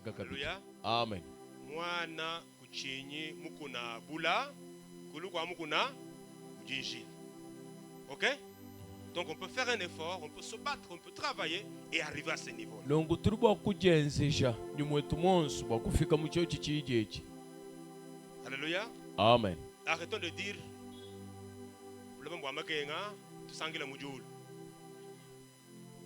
Hallelujah. Amen. Mwana kuchinyi mukuna bula, kulukwa mukuna ujinjili. Ok? Donc on peut faire un effort, on peut se battre, on peut travailler et arriver à ce niveau. Nongo turbo kujenzesha nyumwetu monsu bakufika mu cyo kikijeje. Alléluia. Amen. Arrêtons de dire le bon makenga tusangila mujulu.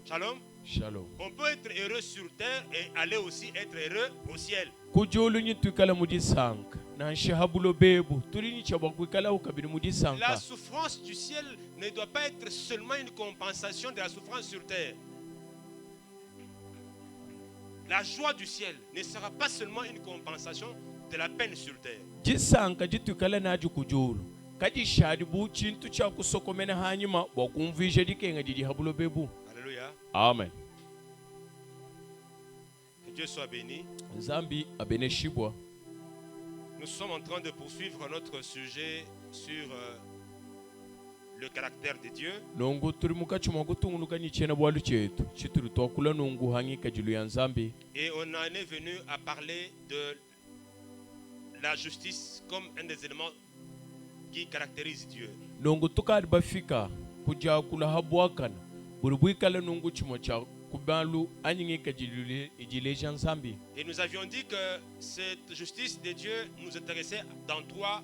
Shalom. Shalom. On peut être heureux sur terre et aller aussi être heureux au ciel. Kujulu nyitukala mudisanka na shahabulo bebu turini chabakwikala ukabiri mudisanka. La souffrance du ciel ne doit pas être seulement une compensation de la souffrance sur terre. La joie du ciel ne sera pas seulement une compensation de la peine sur terre. Jisanka jitukala naji kujulu. Kaji shadi bu chintu cha kusokomena hanyuma bokumvisha dikenga jiji habulo bebu. Alléluia. Amen. Que Dieu soit béni. Zambi abeneshibwa. Nous sommes en train de poursuivre notre sujet sur le caractère de Dieu. Nongo turi mukachuma gutunguluka nyicena bwalu chetu chituru twakula nungu hangika julu ya Nzambi. Et on en est venu à parler de la justice comme un des éléments qui caractérise Dieu. Nongo tukari bafika kuja kula habwakana burubwikala nungu chimo cha kubalu anyingika jilule ijileja Nzambi. Et nous avions dit que cette justice de Dieu nous intéressait dans trois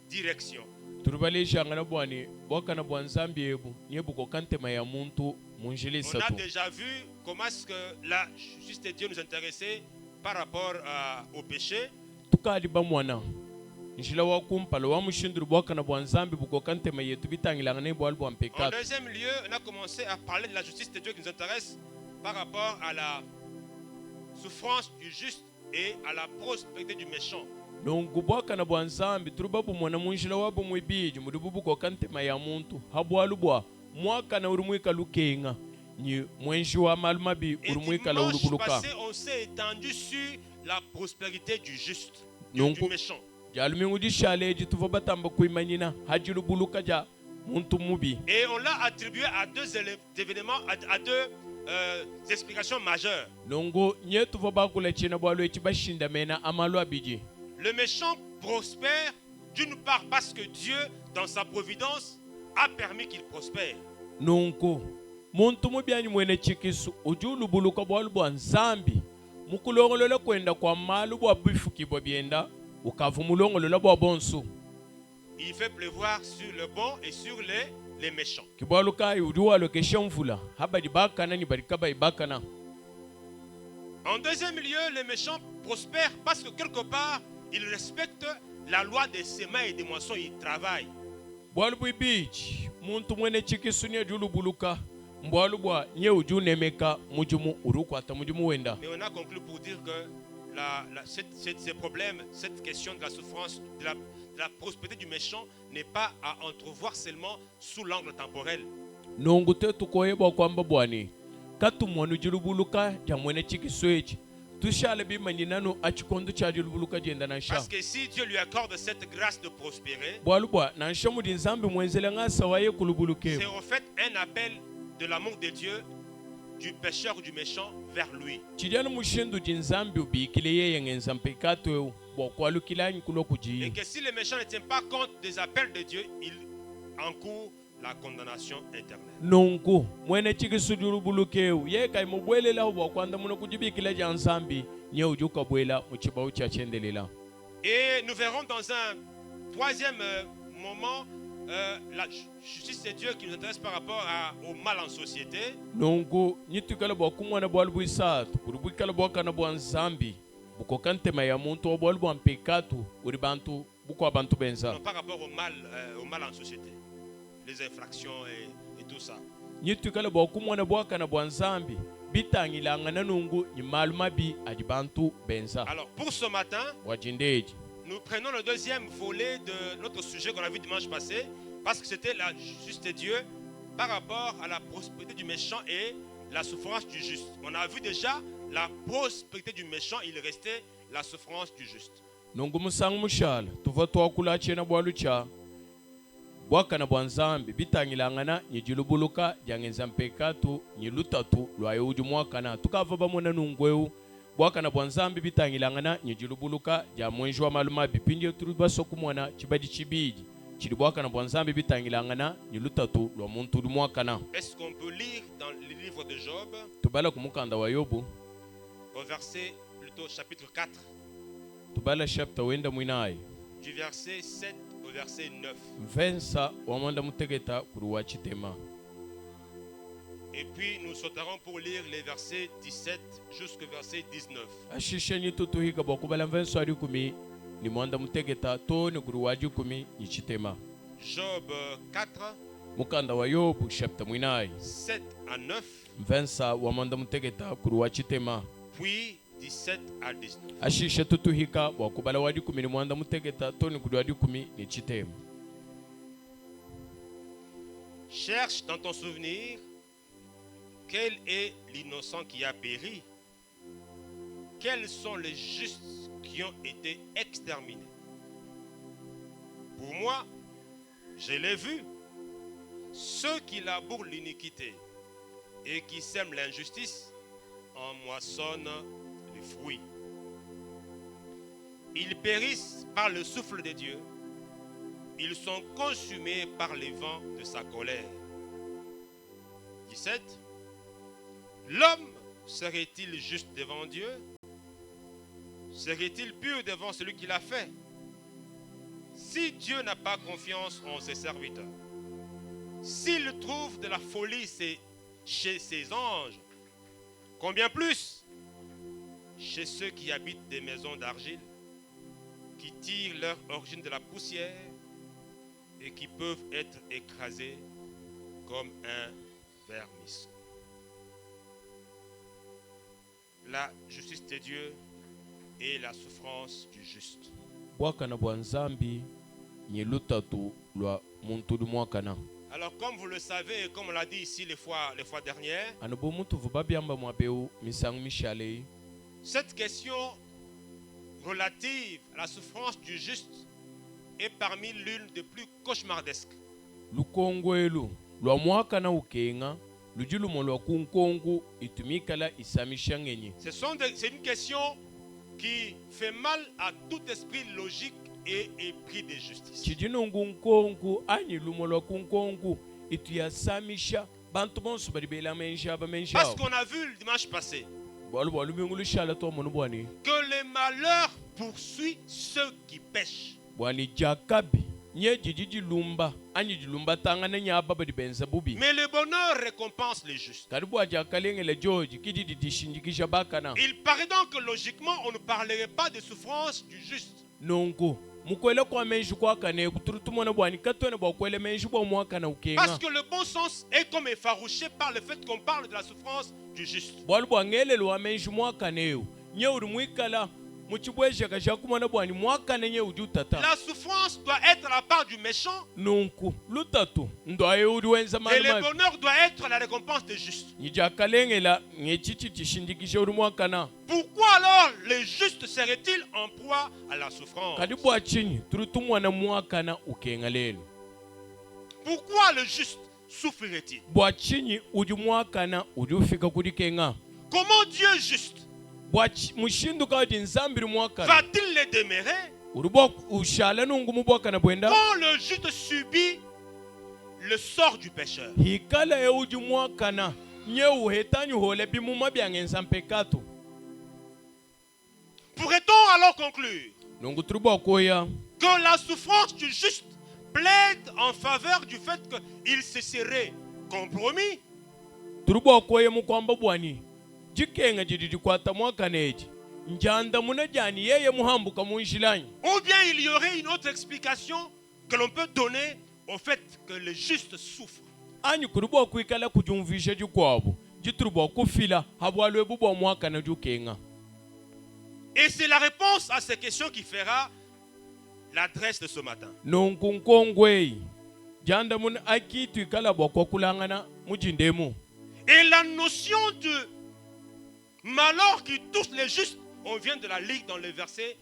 directions. Turubaleja ngana bwani bwakana bwa Nzambi ebu nyebuko kantema ya muntu munjili On a satu. déjà vu comment est-ce que la justice de Dieu nous intéressait par rapport au péché. Tukari bamwana njila wa kumpala wa mushinduru bwakana bwa Nzambi buko kantema yetu bitangilanga ne bwalu bwa En mpekatu. deuxième lieu, on a commencé à parler de la justice de Dieu qui nous intéresse par rapport à la souffrance du juste et à la prospérité du méchant. Nongo bwakana bwa Nzambi turubabu mwana munjila wabo mwibiji mudububuko kantema ya muntu habwalu bwa mwakana urumwika lukenga ni mwenji wa malumabi Et urumwika la dimanche urubuluka. passé, on s'est étendu sur la prospérité du juste, Non, du méchant. Jalumingu di shaleji tuva batamba kuimanyina hajiru buluka ja muntu mubi. Et on l'a attribué à deux événements, à deux explications majeures. Nongo nye tuva bakula chena bwalu echi bashinda mena amalu abiji. Le méchant prospère d'une part parce que Dieu, dans sa providence, a permis qu'il prospère. Nongo muntu mubi anyi mwene chikisu ujulu buluka bwalu bwa Nzambi mukulongolola kwenda kwa malu bwa bifuki bwa bienda ukavu mulongolola bwa bonsu. Il fait pleuvoir sur le bon et sur les méchants. Kibwalu kai uduwalo kesha mvula habadi bakana ni barikaba ibakana. En deuxième lieu, les méchants prospèrent parce que quelque part, ils respectent la loi des semences et des moissons, ils travaillent. Bwalu bwibiji muntu mwene chikisu ni ujulu buluka mbwalu bwa nye ujunemeka mujumu urukwata mujumu wenda. Mais on a conclu pour dire que ces problèmes, cette question de la souffrance, de la prospérité du méchant n'est pas à entrevoir seulement sous l'angle temporel. Nongo tetu koyeba kwamba bwani katu mwanu julubuluka ja mwene chikisu echi tushale bimanyi achikondo cha julubuluka jenda na sha. Parce que si Dieu lui accorde cette grâce de prospérer, Bwalu bwa na nsha mudi Nzambi mwenzele ngasa waye kulubuluke. c'est en fait un appel de l'amour de Dieu, du pécheur ou du méchant vers lui. Chijana mushindu jinzambi ubikile yeye ngenza mpekatu bwa kwalukilanyi kulo Et kuji. que si le méchant ne tient pas compte des appels de Dieu, il encourt la condamnation éternelle. Nongo mwene chikisu julubuluke ye kai mubwelela bwa kwanda muno kujibikile ja Nzambi nye ujuka bwela muchibau cha chendelela. Et nous verrons dans un troisième moment la justice de Dieu qui nous intéresse par rapport au mal en société. Nongo nyitukala bwa kumwana bwa lubwisatu urubwikala bwa kana bwa Nzambi buko kantema ya muntu obwa bwa mpekatu uri bantu buko abantu benza. Non, par rapport au mal en société, les infractions et tout ça. Nyitukala bwa kumwana bwa kana bwa Nzambi bitangilanga na nungu ni malumabi ajibantu benza. Alors pour ce matin, Wajindeji. nous prenons le deuxième volet de notre sujet qu'on a vu dimanche passé, parce que c'était la justice de Dieu par rapport à la prospérité du méchant et la souffrance du juste. On a vu déjà la prospérité du méchant, il restait la souffrance du juste. Nungu musangu mushala tuva twakula chena bwalu cha bwakana bwa Nzambi bitangilangana nyijilubuluka jangenza mpekatu nyilutatu lwaye uju mwakana tukava bamona nungweu bwakana bwa nzambi bitangilangana nyijilubuluka ja mwenji wa maluma bipindi turuba sokumwana chibadi chibidi chili bwakana bwa nzambi bitangilangana nyilutatu lwa muntu lumwakana. Est-ce qu'on peut lire dans le livre de Job Tubala kumukanda wa Yobu au verset, plutôt chapitre 4, tubala chapter wenda mwinayi du verset 7 au verset 9. vensa wamanda mutegeta kuruwa chitema. Et puis nous sauterons pour lire les versets 17 jusqu'au verset 19. Ashishenyi tutuhiga bokubala venso ari kumi ni mwanda mutegeta to ni kuruwa jikumi ni chitema. Job 4, Mukanda wa Yobu chapter mwinayi 7 à 9, vensa wamanda mutegeta kuruwa chitema. puis 17 à 19. Ashishe tutuhika bokubala wadi kumi ni mwanda mutegeta to ni kuruwa jikumi ni chitema. Cherche dans ton souvenir quel est l'innocent qui a péri. Quels sont les justes qui ont été exterminés. Pour moi, je l'ai vu. Ceux qui labourent l'iniquité et qui sèment l'injustice en moissonnent les fruits. Ils périssent par le souffle de Dieu. Ils sont consumés par les vents de sa colère. 17. L'homme serait-il juste devant Dieu? Serait-il pur devant celui qui l'a fait? Si Dieu n'a pas confiance en ses serviteurs, s'il trouve de la folie chez ses anges, combien plus chez ceux qui habitent des maisons d'argile, qui tirent leur origine de la poussière et qui peuvent être écrasés comme un vermisseau. La justice de Dieu et la souffrance du juste. Bwakana bwa nzambi nyilutatu lwa muntu lumwakana. Alors comme vous le savez et comme on l'a dit ici les fois dernières, Anubu mutu vubabyamba mwabeu misangu mishale. Cette question relative à la souffrance du juste est parmi l'une des plus cauchemardesques. Lukongwelu lwa mwakana ukenga lujilumo lwa kunkongu itumikala isamisha ngenye. C'est une question qui fait mal à tout esprit logique et épris de justice. Chijinungu nkongu anyi lumo lwa kunkongu ituyasamisha bantu bonso balibela menja ba menja. Parce qu'on a vu le dimanche passé que les malheurs poursuivent ceux qui pêchent. Bwani jakabi nye jijiji lumba anyi jilumba tangana nyaba badi benza bubi. Mais le bonheur récompense les justes. Karibu ajakalenge le George kididi dishinjikisha bakana. Il paraît donc que logiquement on ne parlerait pas de souffrance du juste. Nongo mukwele kwa menju kwa kane kuturutumona bwani katone bwa kwele menju bwa mwaka na ukenga. Parce que le bon sens est comme effarouché par le fait qu'on parle de la souffrance du juste. Bwalu bwa ngele lwa menju mwaka neo nye uri mwikala muchibweje kasha kumona bwani mwaka nenye ujutata. La souffrance doit être la part du méchant. Nonku lutatu ndo aye uri wenza Et le maluma. bonheur doit être la récompense des justes. Nijakalenge la ngechichi tishindikisha uri mwaka na. Pourquoi alors les justes seraient-ils en proie à la souffrance? Kadibu achinyi turutumwa na mwaka na ukenga lelo. Pourquoi le juste souffrirait-il? Bwachinyi uji mwaka na ujufika kudikenga. Comment Dieu juste Mushindu kaji nzambiri mwaka va-t-il les démérer urubo ushala nungumu bwaka na bwenda quand le juste subit le sort du pécheur? hikala e uji mwaka na nye uhetanyi hole bimuma byangenza mpekatu. Pourrait-on alors conclure Nungu turubo koya que la souffrance du juste plaide en faveur du fait qu'il se serait compromis? turubo koya mukwamba bwani jikenga jididi kwata mwaka neji njanda muna jani yeye muhambuka munjilanyi. Ou bien il y aurait une autre explication que l'on peut donner au fait que le juste souffre. Anyi kurubo kuikala kujumvisha jukwabo jiturubo kufila habwalwe bubo mwaka na jukenga. Et c'est la réponse à ces questions qui fera l'adresse de ce matin. Nungu nkongwei janda muna aki tuikala bwako kulangana mujindemu. Et la notion de malheur qui touche les justes, on vient de la lire dans le verset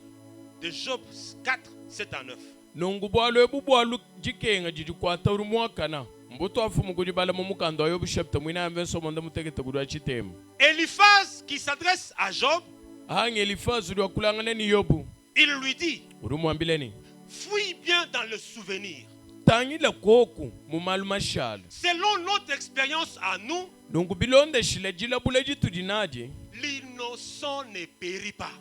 de Job 4, 7 à 9. Nungu bwalwe bubwalu jikenga jijikwata uri mwaka na mbuto afumu kujibala mu mukanda wa Yobu chapter mwina amvenso monda mutegeta kudwa chitemu. Eliphaz qui s'adresse à Job Hangi Elifazu lwakulangana ni Yobu. Il lui dit, Urumwambileni. fouille bien dans le souvenir. Tangila koku mumalumashal. Selon notre expérience à nous, Nungu bilonde shile jila buleji tudinaji. l'innocent ne périt pas.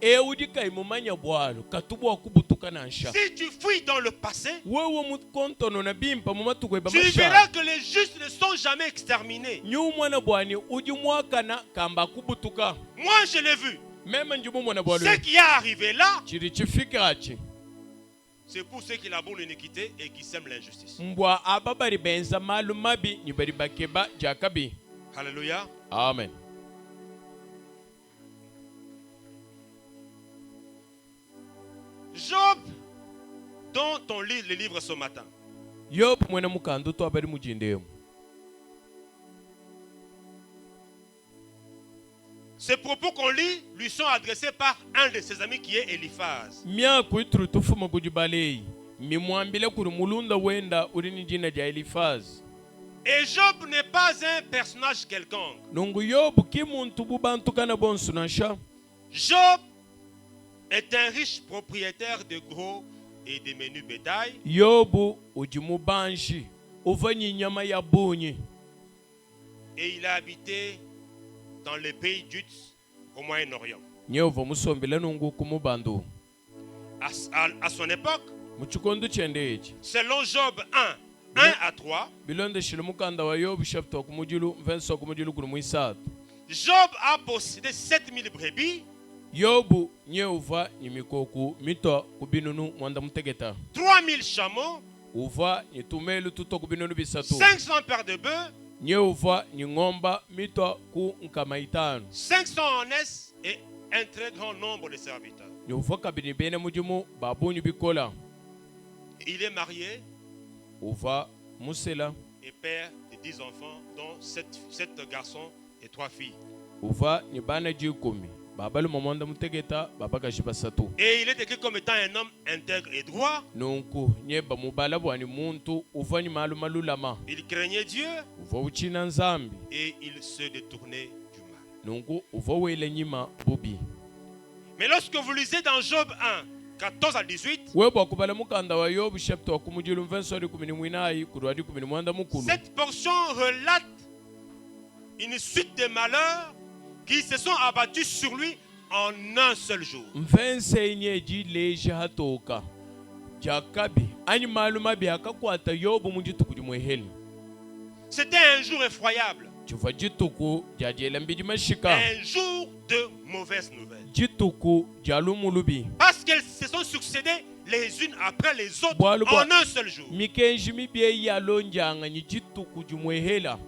Eudika imumanya bwalo katubu wakubutuka nansha. Si tu fouilles dans le passé, Wewe mukontono na bimpa mumatuko tu verras que les justes ne sont jamais exterminés. Nyumwana bwani ujumwakana kamba kubutuka. Moi, je l'ai vu. Meme njumu mwana bwalo. Ce qui est arrivé là, Chiri chifikachi. c'est pour ceux qui labourent l'iniquité et qui sèment l'injustice. Mbwa ababari benza malu mabi nibari bakeba jakabi. Alléluia. Amen. Job, dont on lit le livre ce matin, Yob mwena mukandu to abari mujindemu. ces propos qu'on lit lui sont adressés par un de ses amis qui est Eliphaz. Mia kuitru tufuma kujibalei. Mimwambile kuri mulunda wenda urini jina ja Elifaz. Et Job n'est pas un personnage quelconque. Nungu Yobu kimuntu bubantu kana bonsu nansha. Job est un riche propriétaire de gros et de menus bétail. Yobu ujimubanshi. Uvanyi nyama ya bunyi. Et il a habité dans le pays d'Uz au Moyen-Orient. Nyeuva musombile nungu kumubandu. À son époque, Muchukondu chendeji. selon Job 1, 1 à 3, Bilonde shilimukanda wa Yobu chapter kumujilu venso kumujilu kumuisatu. Job a possédé 7000 brebis, Yobu nyeuva nyimikoku mito kubinunu mwanda mutegeta. 3000 chameaux, Uva nyitumelu tuto kubinunu bisatu. 500 paires de bœufs, Nyeuva nyingomba mito ku nkamaitanu. 500 ânes et un très grand nombre de serviteurs. Nyeuva kabini bene mujimu babunyu bikola. Il est marié Uva musela. et père de 10 enfants, dont 7 garçons et 3 filles. Uva nibana jikumi. Babalu mamonda mutegeta babaka shibasatu. Et il est écrit comme étant un homme intègre et droit. Nunku nyeba mubala bwani muntu uva ni malu malulama. Il craignait Dieu Uva uchina nzambi. et il se détournait du mal. Nungu uva wele nyima bubi. Mais lorsque vous lisez dans Job 1, 14 à 18, Webo kubala mukanda wa Yobu chapter wa kumujilu mvensori kumini mwinai kuruadi kumini mwanda mukulu. cette portion relate une suite de malheurs qui se sont abattus sur lui en un seul jour. Mvense inyeji leje hatoka. Jakabi ani maluma bi akakwata Yobu mujituku jimweheli. C'était un jour effroyable, Chuva jituku jajela mbiji mashika. un jour de mauvaises nouvelles. Jituku jalumulubi. Parce qu'elles se sont succédées les unes après les autres Boalubo- en un seul jour. Mikenji mibie yalonjanga ni jituku jimwehela.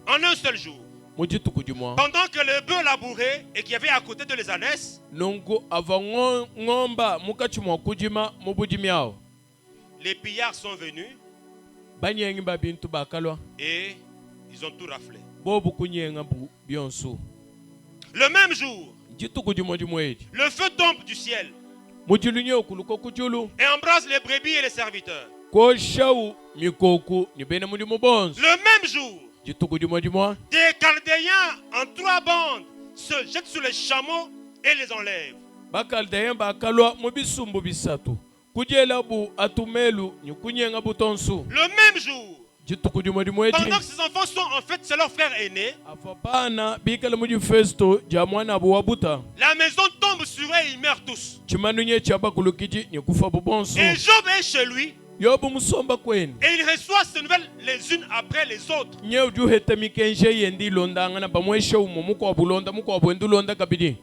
En un seul jour. Mujituku jimwa. Pendant que le bœuf labourait et qu'il y avait à côté de les ânesses, Nungu ava ngomba mukachimwa kujima mubujimiao. les pillards sont venus Banyengi babintu bakalwa. et ils ont tout raflé. Bobu kunyenga bu bionsu. Le même jour, Jituku jimwa jimwedi. le feu tombe du ciel Mujulu nye okuluko kujulu. et embrase les brebis et les serviteurs. Ko shau mikoku ni bene mudi mubonzo. Le même jour, Jituku jimwa jimwa. des Chaldéens en 3 bandes se jettent sur les chameaux et les enlèvent. Bakaldayen bakalwa mubisumbu bisatu. Kujela bu atumelu ni kunyenga butonsu. Le même jour, Jituku jimwa jimwedi. pendant que ces enfants sont en fait, c'est leur frère aîné, Afapana bikala mudi festo jamwana bu wabuta. la maison tombe sur eux et ils meurent tous. Chimanu nye chabakulukiji ni kufa bubonsu. Et Job est chez lui Yobu musomba kweni. et il reçoit ces nouvelles les unes après les autres. Nye ujuheta mikenje yendi londa ngana bamweshe umo muko wabulonda muko wabwendu londa kabidi.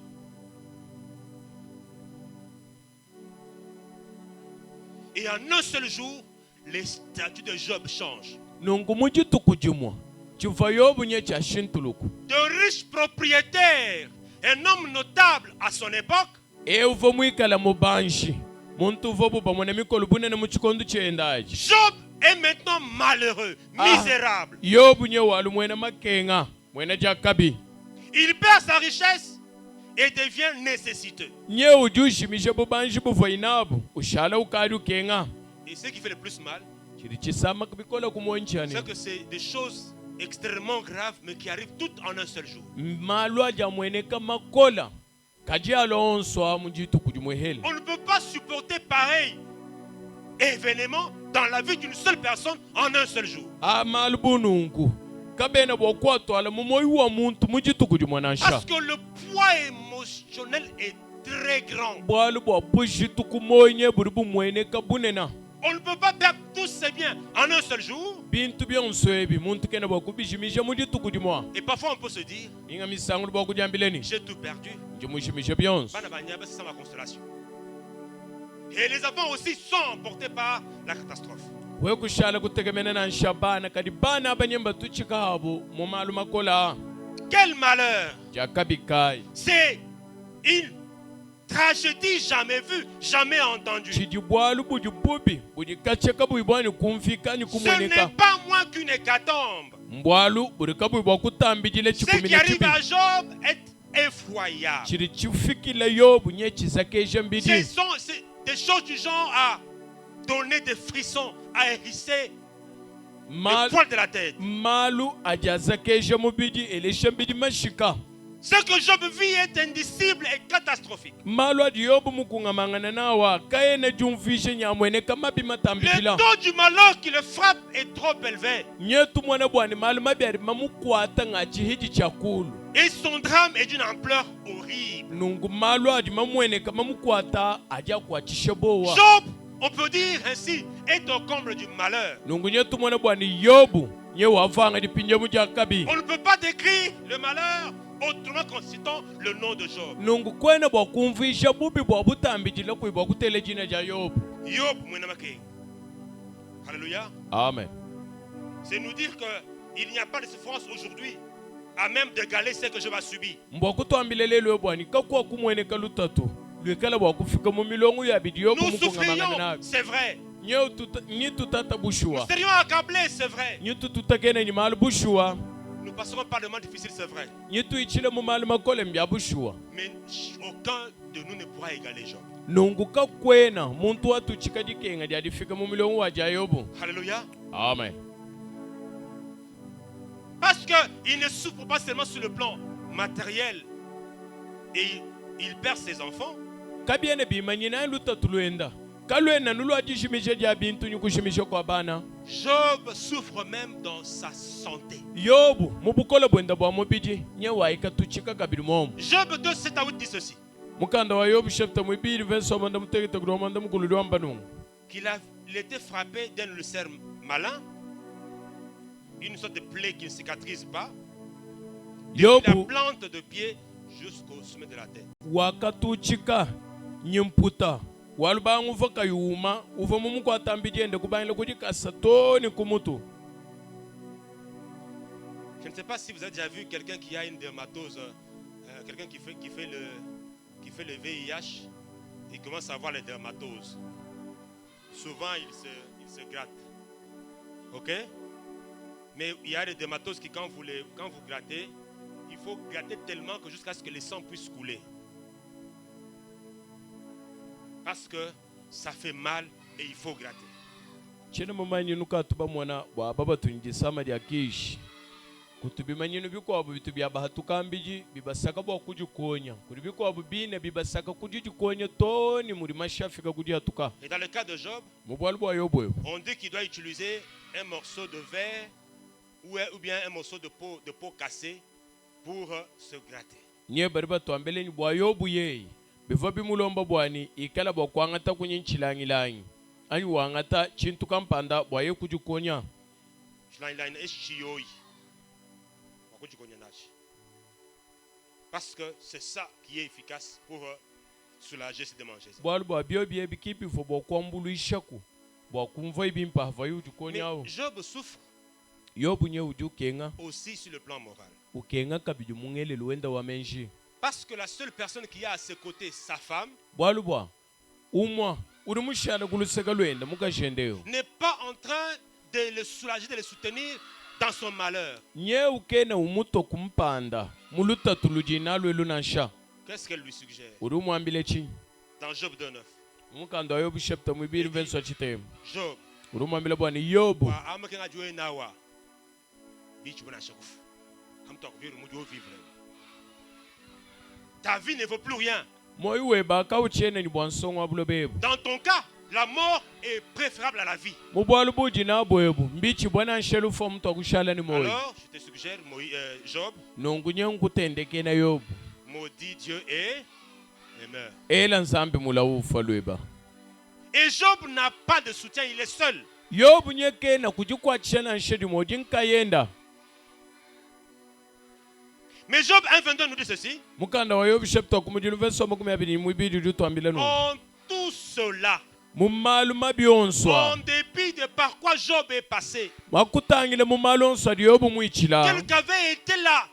Et en un seul jour, les statuts de Job changent. Nungu mujituku jimwa. Chufa Yobu nye chashintuluku. De riches propriétaires, un homme notable à son époque, E uvo mwikala mubanshi. Muntu vobu bamwana mikolu bunene muchikondu chendaji. Job est maintenant malheureux, misérable. Yobu nye walu mwena makenga. Mwena jakabi. Il perd sa richesse et devient nécessiteux. nye ujushimisha bubanji buvoinabu ushala ukali ukenga Et ce qui fait le plus mal, chili chisama kubikola kumonchani c'est que c'est des choses extrêmement graves, mais qui arrivent toutes en un seul jour. malu aja mweneka makola kaji alonswa mujitu kujumuhele. On ne peut pas supporter pareil événement dans la vie d'une seule personne en un seul jour. Amalu bunungu kabena bokwatwala mumoyi wa muntu mujitu kujumwanansha Parce que le poids émotionnel est très grand. bwalu bwa bushitu kumonye buri bumweneka bunena On ne peut pas perdre tous ses biens en un seul jour. bintu byonswebi muntu kena bwakubishimisha mujitu kujumwa Et parfois on peut se dire, inga misangu bwakujambileni j'ai tout perdu. jimushimisha byonso Bana Banyaba, c'est ça ma constellation. Et les enfants aussi sont emportés par la catastrophe. wekushala kutegemena na nshabana kadi bana abanyemba tuchikabo mu malu makola Quel malheur! jakabikai C'est une tragédie jamais vue, jamais entendue. Ce chidi bwalu budi bubi budi kacheka buibwani kumfika ni n'est kumweneka pas moins qu'une hécatombe. mbwalu budi kabui bwakutambijile Ce qui chikumine arrive chibi à Job est effroyable. chiri chifikile yobu nye chizakeja mbidi C'est des choses du genre à donner des frissons, à hérisser le Mal- poil de la tête. malu ajazakeja mubidi elesha mbidi mashika Ce que Job vit est indicible et catastrophique. malu adi yobu mukungamangana nawa kayene jumfishe nyamweneka mabi Le matambijila taux du malheur qui le frappe est trop élevé. nyetu mwana bwani malu mabyari mamukwata nga chihiji chakulu Et son drame est d'une ampleur horrible. nungu malu adi mamweneka mamukwata aja kuachisha bowa Job, on peut dire ainsi, est au comble du malheur. nungu nyetu mwana bwani yobu nye wavanga dipinje mujakabi On ne peut pas décrire le malheur autrement qu'en citant le nom de Job. nungu kwena bwakumvisha bubi bwa butambijila kui bwakutele jina ja yobu Job, mwenamake. Alléluia. amen C'est nous dire qu'il n'y a pas de souffrance aujourd'hui à même d'égaler ce que Job a subi. mbwakutwambile lelo yobwani kakuwa kumweneka lutatu lwekala bwakufika mu milongo yabidi yobu Nous mukungamangana souffrions, nabi c'est vrai. nyi tutata Nous bushuwa serions accablés, c'est vrai. nyi tututakene ni malu bushuwa Nous passerons par des moments difficiles, c'est vrai. nyi tuichile mu malu makole mbya bushuwa Mais aucun de nous ne pourra égaler Job. nungu kakwena muntu watuchika dikenga dyadifika mu milongo waja yobu Alléluia. amen Parce qu'il ne souffre pas seulement sur le plan matériel et il perd ses enfants. kabyene bimanyina lutatu lwenda kalwena nulwadishimisha dya bintu nyukushimisha kwa bana Job souffre même dans sa santé. yobu mu bukola bwenda bwa mubidi nye waika tuchika kabiri momu Job 2, 7 à 8 dit ceci. mukanda wa yobu chapter mwibiri verse omanda mutegete kulomanda mukululi wambanungu Il était frappé d'un ulcère malin, une sorte de plaie qui ne cicatrise pas, de la yobu plante de pied jusqu'au sommet de la tête. wakatuchika nyimputa walubangu uva kayuma uva mumukwatambijende kubanyila kudikasa toni kumutu Je ne sais pas si vous avez déjà vu quelqu'un qui a une dermatose, quelqu'un qui fait le VIH, il commence à avoir les dermatoses. Souvent, il se gratte. Ok? Mais il y a des dermatoses qui, quand vous grattez, il faut gratter tellement que jusqu'à ce que le sang puisse couler. Parce que ça fait mal et il faut gratter. chena mumanyinu katuba mwana bwa baba tunjisama lya kishi kutubimanyinu bikwabo bitu bya bahatukambiji bibasaka bwa kujikonya kuri bikwabo bine bibasaka kujikonya toni muri mashafika kudi hatuka Et dans le cas de Job, mu bwalu bwa yobu on dit qu'il doit utiliser un morceau de verre ou bien un morceau de peau cassée pour se gratter. nye bari batwambeleni bwa yobu yeyi biva bimulomba bwani ikala bwa kwangata kunyinchilangilangi ani wangata chintu kampanda bwa ye kujikonya Parce que c'est ça qui est efficace pour soulager ces démangeaisons. bwalu bwa byo bye bikipi fo bwa kwambulu ishaku bwa kumva ibimpa va yujikonya Mais Job souffre yobu nye ujukenga aussi sur le plan moral. ukenga kabidi mungele luenda wa menji Parce que la seule personne qui a à ses côtés, sa femme, bwalu bwa umwa uri mushana kuluseka lwenda mukashendeyo n'est pas en train de le soulager, de le soutenir dans son malheur. nye ukena umuto kumpanda muluta tuluji nalo elunansha Qu'est-ce qu'elle lui suggère? uri mwambile chi Dans Job 2:9. mukanda wa yobu chapter mwibiri verse wa chitemu Job. uri mwambile bwani yobu Wa amakenga joe nawa. Bichu bona shakufu. Comme toi vivre mu vivre. Ta vie ne vaut plus rien. moyi weba kauchene ni bwansongo abulo bebu Dans ton cas, la mort est préférable à la vie. mubwalu buji na bwebu mbichi bwana nshelu fo mtu akushala ni moyi Alors, je te suggère Job, nungunye nkutendeke na yobu maudit Dieu et meurt. ela nzambi mulaufa lweba Et Job n'a pas de soutien, il est seul. yobu nyeke na kujikwatisha na nshedi moji nkayenda Mais Job 1:22 nous dit ceci. mukanda wa yobu chapter kumujilu verse wa makumi abiri mwibiri lutwambile nu En tout cela, mumalu mabyonswa en dépit de par quoi Job est passé, makutangile mumalu onswa di yobu mwichila quelle qu'avait été la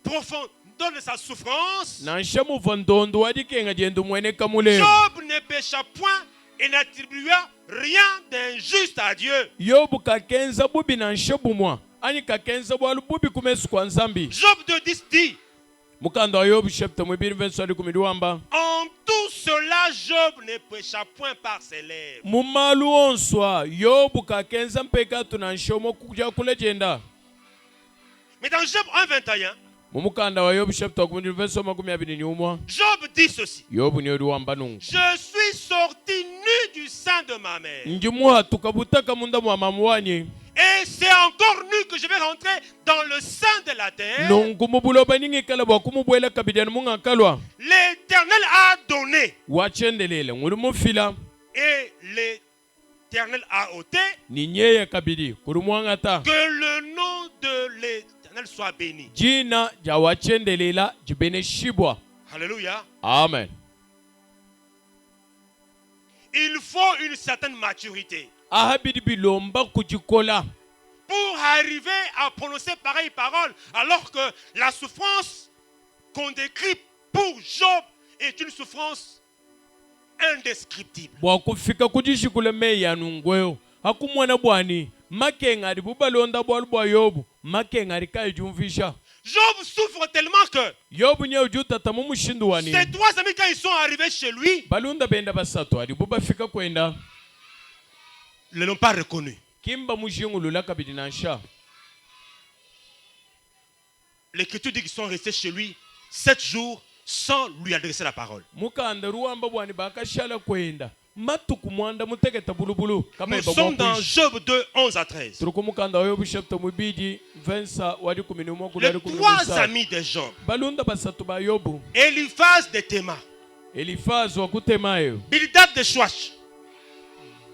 profondeur de sa souffrance, na nshe muva ndondo wadikenga diendu mwene kamule Job ne pécha point et n'attribua rien d'injuste à Dieu. yobu kakenza bubi na nshe bumwa ani kakenza bwalu bubi kumesu kwa nzambi Job 2:10 dit, mukanda wa yobu chapter mwibiri verse wa likumi liwamba en tout cela, Job ne pécha point par ses lèvres. mumalu onswa yobu kakenza mpeka tuna nshomo kuja kulejenda Mais dans Job 1:21, mumukanda wa yobu chapter kumujilu verse wa makumi abiri ni umwa Job dit ceci. yobu niyo liwamba nungu Je suis sorti nu du sein de ma mère. njimuha tukabutaka munda mwa mamu wanye Et c'est encore nu que je vais rentrer dans le sein de la terre. nungu mubuloba ningikala bwa kumubwela kabidani mungakalwa L'Éternel a donné wachendelele nguli mufila et l'Éternel a ôté. ni nyeye kabidi kuri mwangata Que le nom de l'Éternel soit béni. jina ja wachendelela jibene shibwa Alléluia. amen Il faut une certaine maturité ahabidi bilomba kujikola pour arriver à prononcer pareille parole, alors que la souffrance qu'on décrit pour Job est une souffrance indescriptible. bwakufika kujishikule meya nungweyo hakumwana bwani makenga ali bubalonda bwalu bwa yobu makenga ali kayijumvisha Job souffre tellement que yobu nye ujutata mumushindu wani ses trois amis, quand ils sont arrivés chez lui, balunda benda basatu ali bubafika kwenda ne l'ont pas reconnu. kimba mujingulula kabidi nansha L'Écriture dit qu'ils sont restés chez lui 7 jours sans lui adresser la parole. mukanda ruwamba bwani bakashala kwenda matuku mwanda mutegeta bulubulu kama Nous sommes dans Job 2, 11 à 13. turuko mukanda wa yobu chapter mwibidi vensa wadi kumini umwa kula Les trois amis de Job, balunda basatu ba yobu Eliphaz de Théma, elifazi wa kutemayo Bildad de Chouach.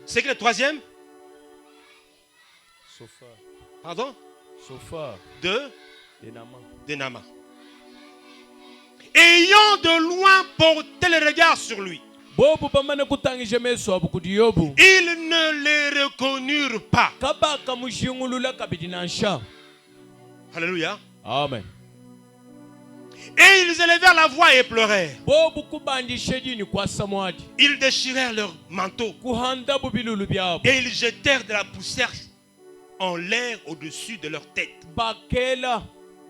C'est que le troisième? sofa Pardon? sofa De denama Nama. Ayant de loin porté le regard sur lui, bobu bamana kutangije meso abu kudi yobu ils ne les reconnurent pas. kabaka mushingulula kabidi nansha Alléluia. amen Et ils élevèrent la voix et pleurèrent. bobu kubandishe jini kwa samwadi Ils déchirèrent leurs manteaux kuhanda bubilulu byabo et ils jetèrent de la poussière en l'air au-dessus de leur tête, bakela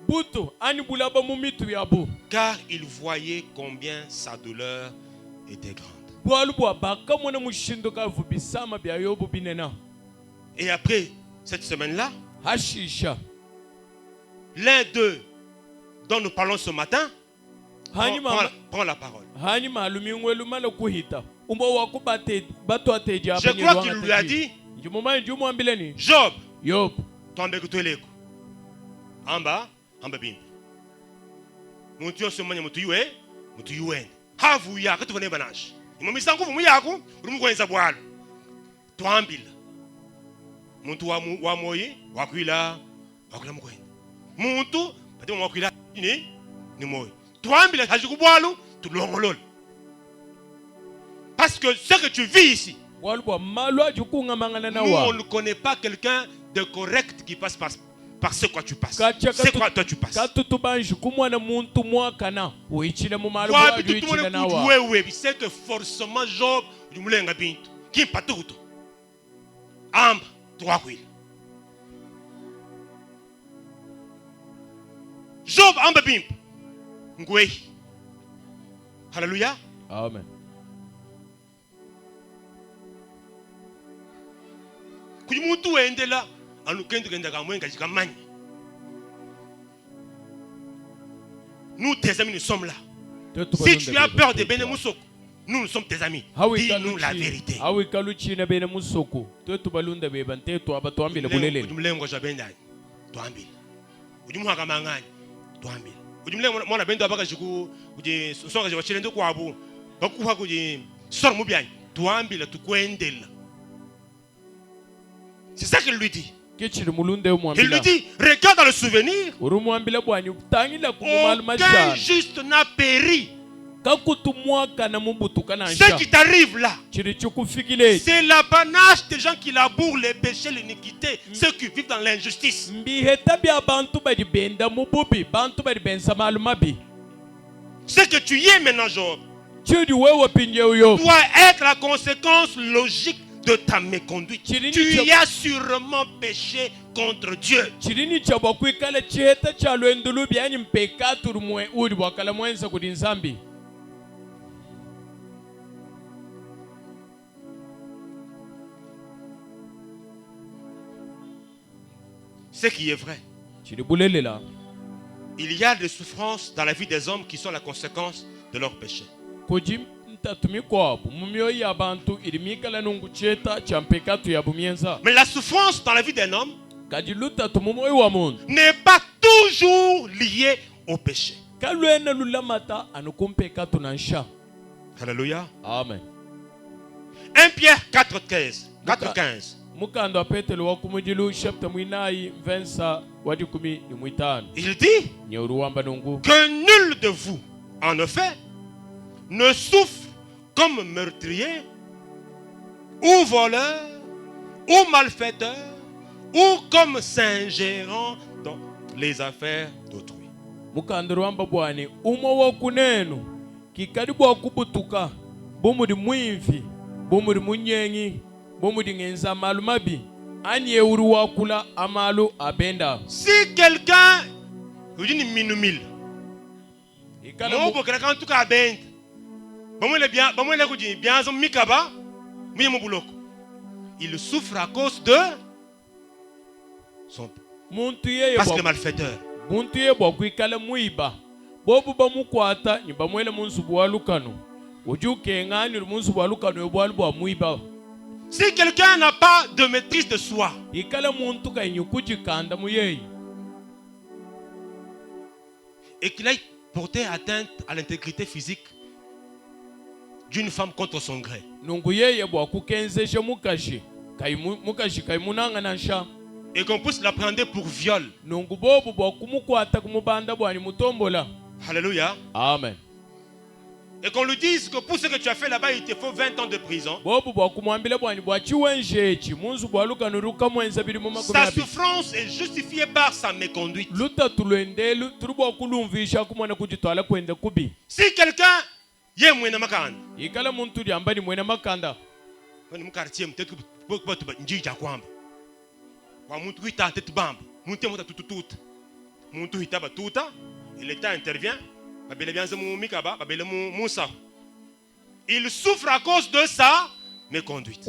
butu ani bulaba mumitu yabo car ils voyaient combien sa douleur était grande. bwalu bwa baka mwana mushindu kavu bisama bya yobu binena Et après cette semaine-là, hashisha l'un d'eux dont nous parlons ce matin prend la parole. hani malumi ngwelu mala kuhita umbo wakubate batu ateja Je crois qu'il lui a dit, njumuma njumwambileni Job, yobu tombe kutoleko. Amba bimbi. Muntu yose manya mutu yuwe. Havu ya katuvane banash. Imomisa nguvu muyaku urumukwenza bwalo. Twambila. Muntu wa moyi wakwila mukwenda. Muntu pati wakwila ni moyi. Twambila hajiku bwalo tulongolola. Parce que ce que tu vis ici, nous, on ne ne connaît pas quelqu'un de correct qui passe par ce quoi tu passes. C'est quoi toi tu passes. C'est que forcément Job du mulenga bintu qui patuto. Amba trois kwil. Job amba bimp. ngwe. Alléluia. Amen. Kujimutu endela anukende kenda kamwenga jikamani. Nous tes amis nous sommes là. Si tu as peur de Benemusoko, nous sommes tes amis. Dis-nous la vérité. Awikaluchina Benemusoko. Tetu balunda bebante to abatuambile bulele. Ujumlengo jabendani. Tuambile. Ujumuhaka mangani. Tuambile. Ujumlengo mwana bendo abaka jiku uji songa jabachile ndo kwabu. Bakuha kuji sor mubyani. Tuambile tukwendela. C'est ça qu'il lui dit. Il lui dit, regarde dans le souvenir. Aucun juste n'a péri. Ce qui t'arrive là, c'est l'apanage des gens qui labourent les péchés, l'iniquité, ceux qui vivent dans l'injustice. Ce que tu y es maintenant, Job, doit être la conséquence logique de ta méconduite. Tu y as sûrement péché contre Dieu. Ce qui est vrai, il y a des souffrances dans la vie des hommes qui sont la conséquence de leurs péchés. Mais la souffrance dans la vie d'un homme n'est pas toujours liée au péché. Alléluia. Amen. 1 Pierre 4:15. Il dit que nul de vous, en effet, ne souffre comme meurtrier, ou voleur, ou malfaiteur, ou comme s'ingérant dans les affaires d'autrui. Mukandurwamba bwani umo wa kunenu kikaribu akubutuka bomuri mwimvi bomuri munyenyi bomuri ngenza malumabi anye uri wakula amalu abenda. Si quelqu'un ujini minumil mobo kana tuka abenda bamwele kuji bianzo mikaba muye mubuloko, il souffre à cause de son parce que malfaiteur. Muntu bwa kwikala muiba bobu bamukwata nyumba mwele munsubu walukano ujuke ngani munsubu walukano yobwalu bwa muiba. Si quelqu'un n'a pas de maîtrise de soi, ikala muntu kainyukuji kanda muyeyi et qu'il aille porter atteinte à l'intégrité physique d'une femme contre son gré, nungu yeye bwa kukenzeje mukashi kaimunanga nansha et qu'on puisse l'apprendre pour viol. Alléluia. Amen. Et qu'on lui dise que pour ce que tu as fait là-bas, il te faut 20 ans de prison. Sa souffrance est justifiée par sa méconduite. Si quelqu'un est mouena makanda, et l'État intervient, il souffre à cause de sa méconduite.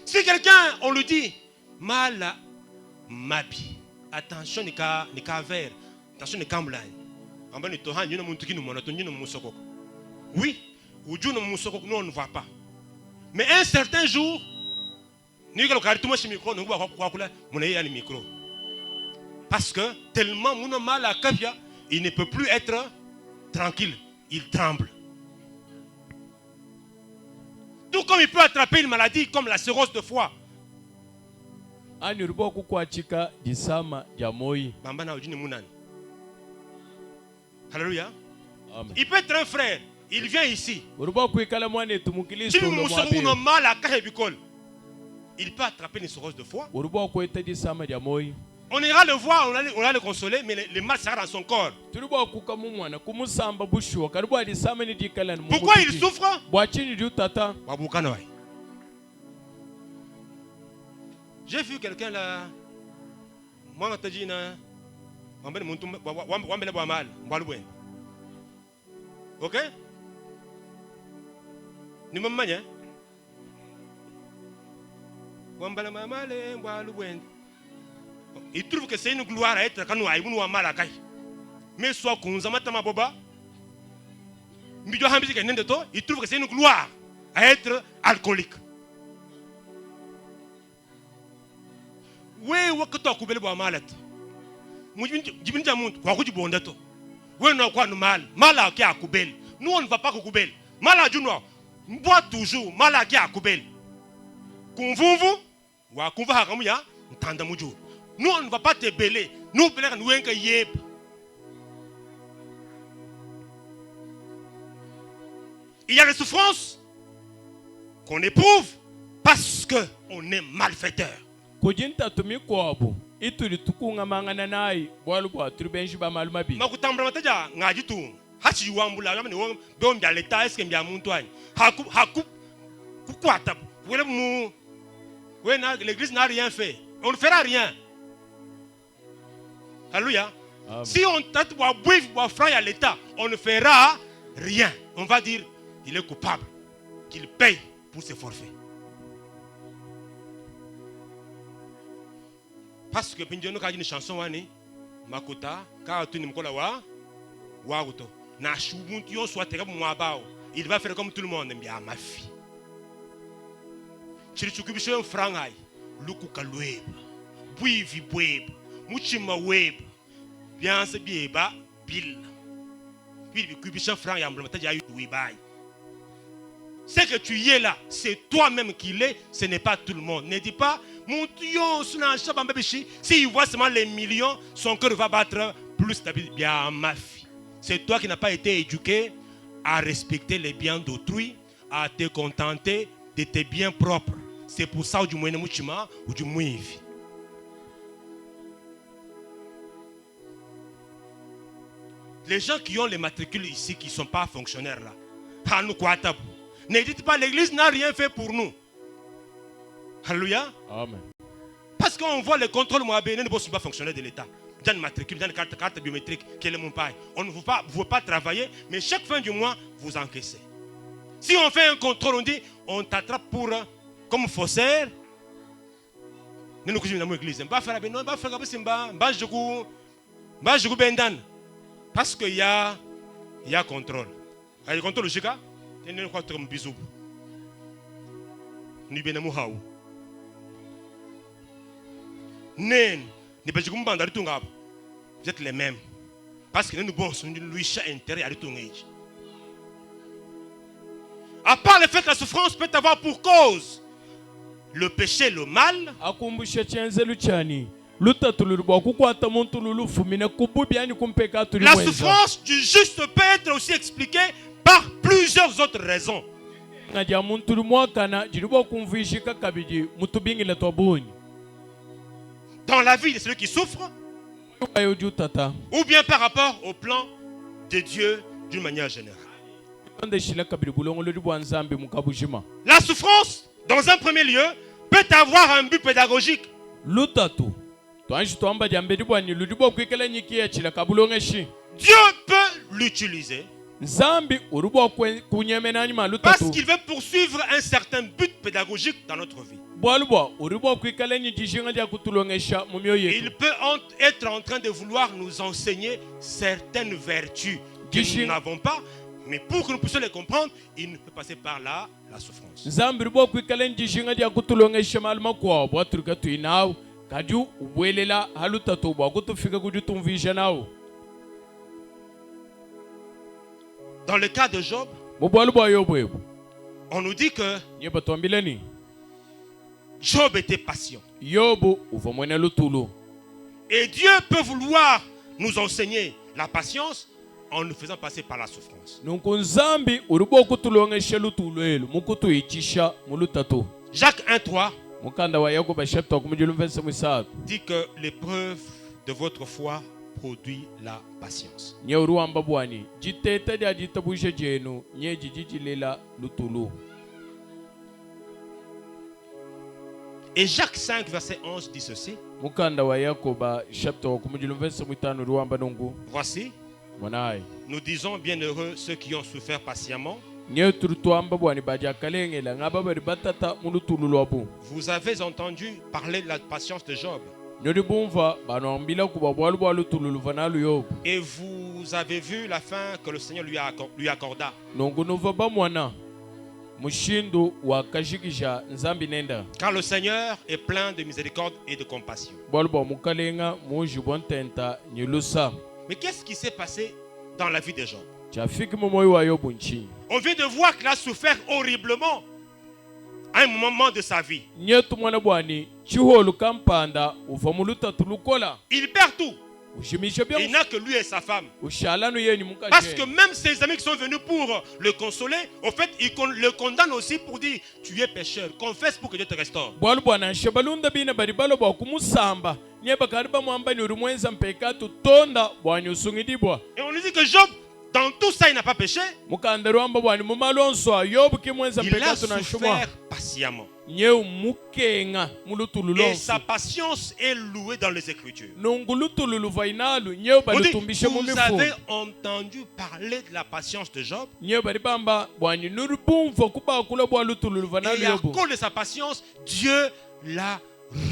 Si quelqu'un, on lui dit, mal mabi, attention, ni ka verre, attention, ni ka mblai. Oui, nous on ne voit pas. Mais un certain jour, parce que tellement mon mal à Kavia, il ne peut plus être tranquille, il tremble. Tout comme il peut attraper une maladie comme la cirrhose de foie. Alléluia. Il peut être un frère. Il vient ici. Il peut attraper une cirrhose de foie. On ira le voir, on va le consoler, mais le mal sera dans son corps. Pourquoi il souffre? J'ai vu quelqu'un là, Moi, je te dis, ok? Ni mama nya. Il trouve que c'est une gloire à être quand nous avons mal à caille. Mais soit qu'on nous a maté ma boba. Il trouve que c'est une gloire à être alcoolique. Oui, ou que tu as coupé le bois malade. Nous mal à qui a coupé. Nous on ne va pas couper. Mal à Juno. Nous boit toujours mal à qui a coupé. Convons-vous? Ou à convaincre comme ya, nous on ne va pas te beller. Nous beller nous un yeb. Il y a des souffrances qu'on éprouve parce qu'on est malfaiteur. Kujinta tumi kwabo ituri tukunga mangana nai bwalubwa turi benshi ba maluma bi Makutambula mataja ngaji tu hachi wambula yamani wo mbya leta eske mbya muntu ani haku kukwata wele mu wena l'église n'a rien fait, on ne fera rien. Alléluia. Si on tente de boire frère à l'état, on ne fera rien. On va dire il est coupable, qu'il paye pour ses forfaits. Parce que Pinjono a dit une chanson Makota, car tu n'aimes pas la wa na shubuntu soit terrible moi bao. Il va faire comme tout le monde, bien ma fille. Chirichukubisho un frangai, luku kalweb, buivi web, muchima web, bien se bieba, bill. Puis kubisho franc yamblomata jayu webai. C'est que tu y es là, c'est toi-même qui l'est, ce n'est pas tout le monde. Ne dis pas, mon Dieu, s'il voit seulement les millions, son cœur va battre plus d'habitude. Bien, ma fille. C'est toi qui n'as pas été éduqué à respecter les biens d'autrui, à te contenter de tes biens propres. C'est pour ça, du moins, ou du moins, les gens qui ont les matricules ici, qui ne sont pas fonctionnaires là, ne dites pas l'église n'a rien fait pour nous. Alléluia. Amen. Parce qu'on voit les contrôles moabés, ne sont pas fonctionnaires de l'État. Dans le matricule, dans la carte biométrique, quel est mon père? On ne veut pas travailler, mais chaque fin du mois, vous encaissez. Si on fait un contrôle, on dit, on t'attrape pour comme faussaire. Nous nous couchons dans l'église. Parce qu'il y a contrôle. Il y a contrôle logique. Il y a un bisou. Nous sommes vous êtes les mêmes. Parce que nous sommes intérêt à tout. À part le fait que la souffrance peut avoir pour cause le péché, le mal. La souffrance du juste peut être aussi expliquée par plusieurs autres raisons. Dans la vie de celui qui souffre, ou bien par rapport au plan de Dieu d'une manière générale. La souffrance, dans un premier lieu, peut avoir un but pédagogique. Dieu peut l'utiliser parce qu'il veut poursuivre un certain but pédagogique dans notre vie. Il peut être en train de vouloir nous enseigner certaines vertus que nous n'avons pas, mais pour que nous puissions les comprendre, il ne peut passer par là la souffrance. Dans le cas de Job, on nous dit que Job était patient. Et Dieu peut vouloir nous enseigner la patience en nous faisant passer par la souffrance. Jacques 1:3 dit que l'épreuve de votre foi produit la patience. Et Jacques 5, verset 11 dit ceci. Mukanda wa Yakoba chapter wa kumujilo verse mwitano ruwamba nungu. Voici, Mwanaye. nous disons bienheureux ceux qui ont souffert patiemment. Nye turutuamba bwani baja kalengela ngaba bari batata mulutulu wabu. Vous avez entendu parler de la patience de Job. Nyori bumva banambila kuba bwalu bwalu tululu vanalu yobu. Et vous avez vu la fin que le Seigneur lui accorda. Nungu nuva ba mwana. Mushindu wa kashikisha nzambi nenda. Car le Seigneur est plein de miséricorde et de compassion. Bwalu bwa mukalenga muji bontenta nyilusa. Mais qu'est-ce qui s'est passé dans la vie de Job? Chafiki momoyo wa yobu nchi. On vient de voir qu'il a souffert horriblement à un moment de sa vie. Nyetu mwana bwani chiholu kampanda uva muluta tulukola. Il perd tout. Ushimisha bien. Il n'a que lui et sa femme. Ushalanu yeni mukaje. Parce que même ses amis qui sont venus pour le consoler, au fait, ils le condamnent aussi pour dire tu es pécheur. Confesse pour que Dieu te restaure. Bwalu bwana shabalunda bina baribalo bwa kumusamba. Nyeba kariba mwamba ni urumwenza mpekatu tonda bwani usungidibwa. Et on nous dit que Job, dans tout ça, il n'a pas péché. Mukandaruamba bwani mumalonso yobu kimwenza Il a mpekatu na shumwa. souffert patiemment. Nyeu mukenga mulutulu Et lonso. sa patience est louée dans les Écritures. Nungulutulu vainalu nyeu On dit, balutumbishe vous mumifu. avez entendu parler de la patience de Job. Nyeu baribamba bwani nurubumva kubakula bwalutulu Et vanalu à yobu. cause de sa patience, Dieu l'a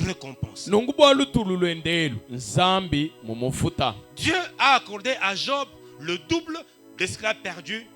récompensé. Nungu bwalutulu endelu nzambi mumufuta. Dieu a accordé à Job le double de ce qu'il a perdu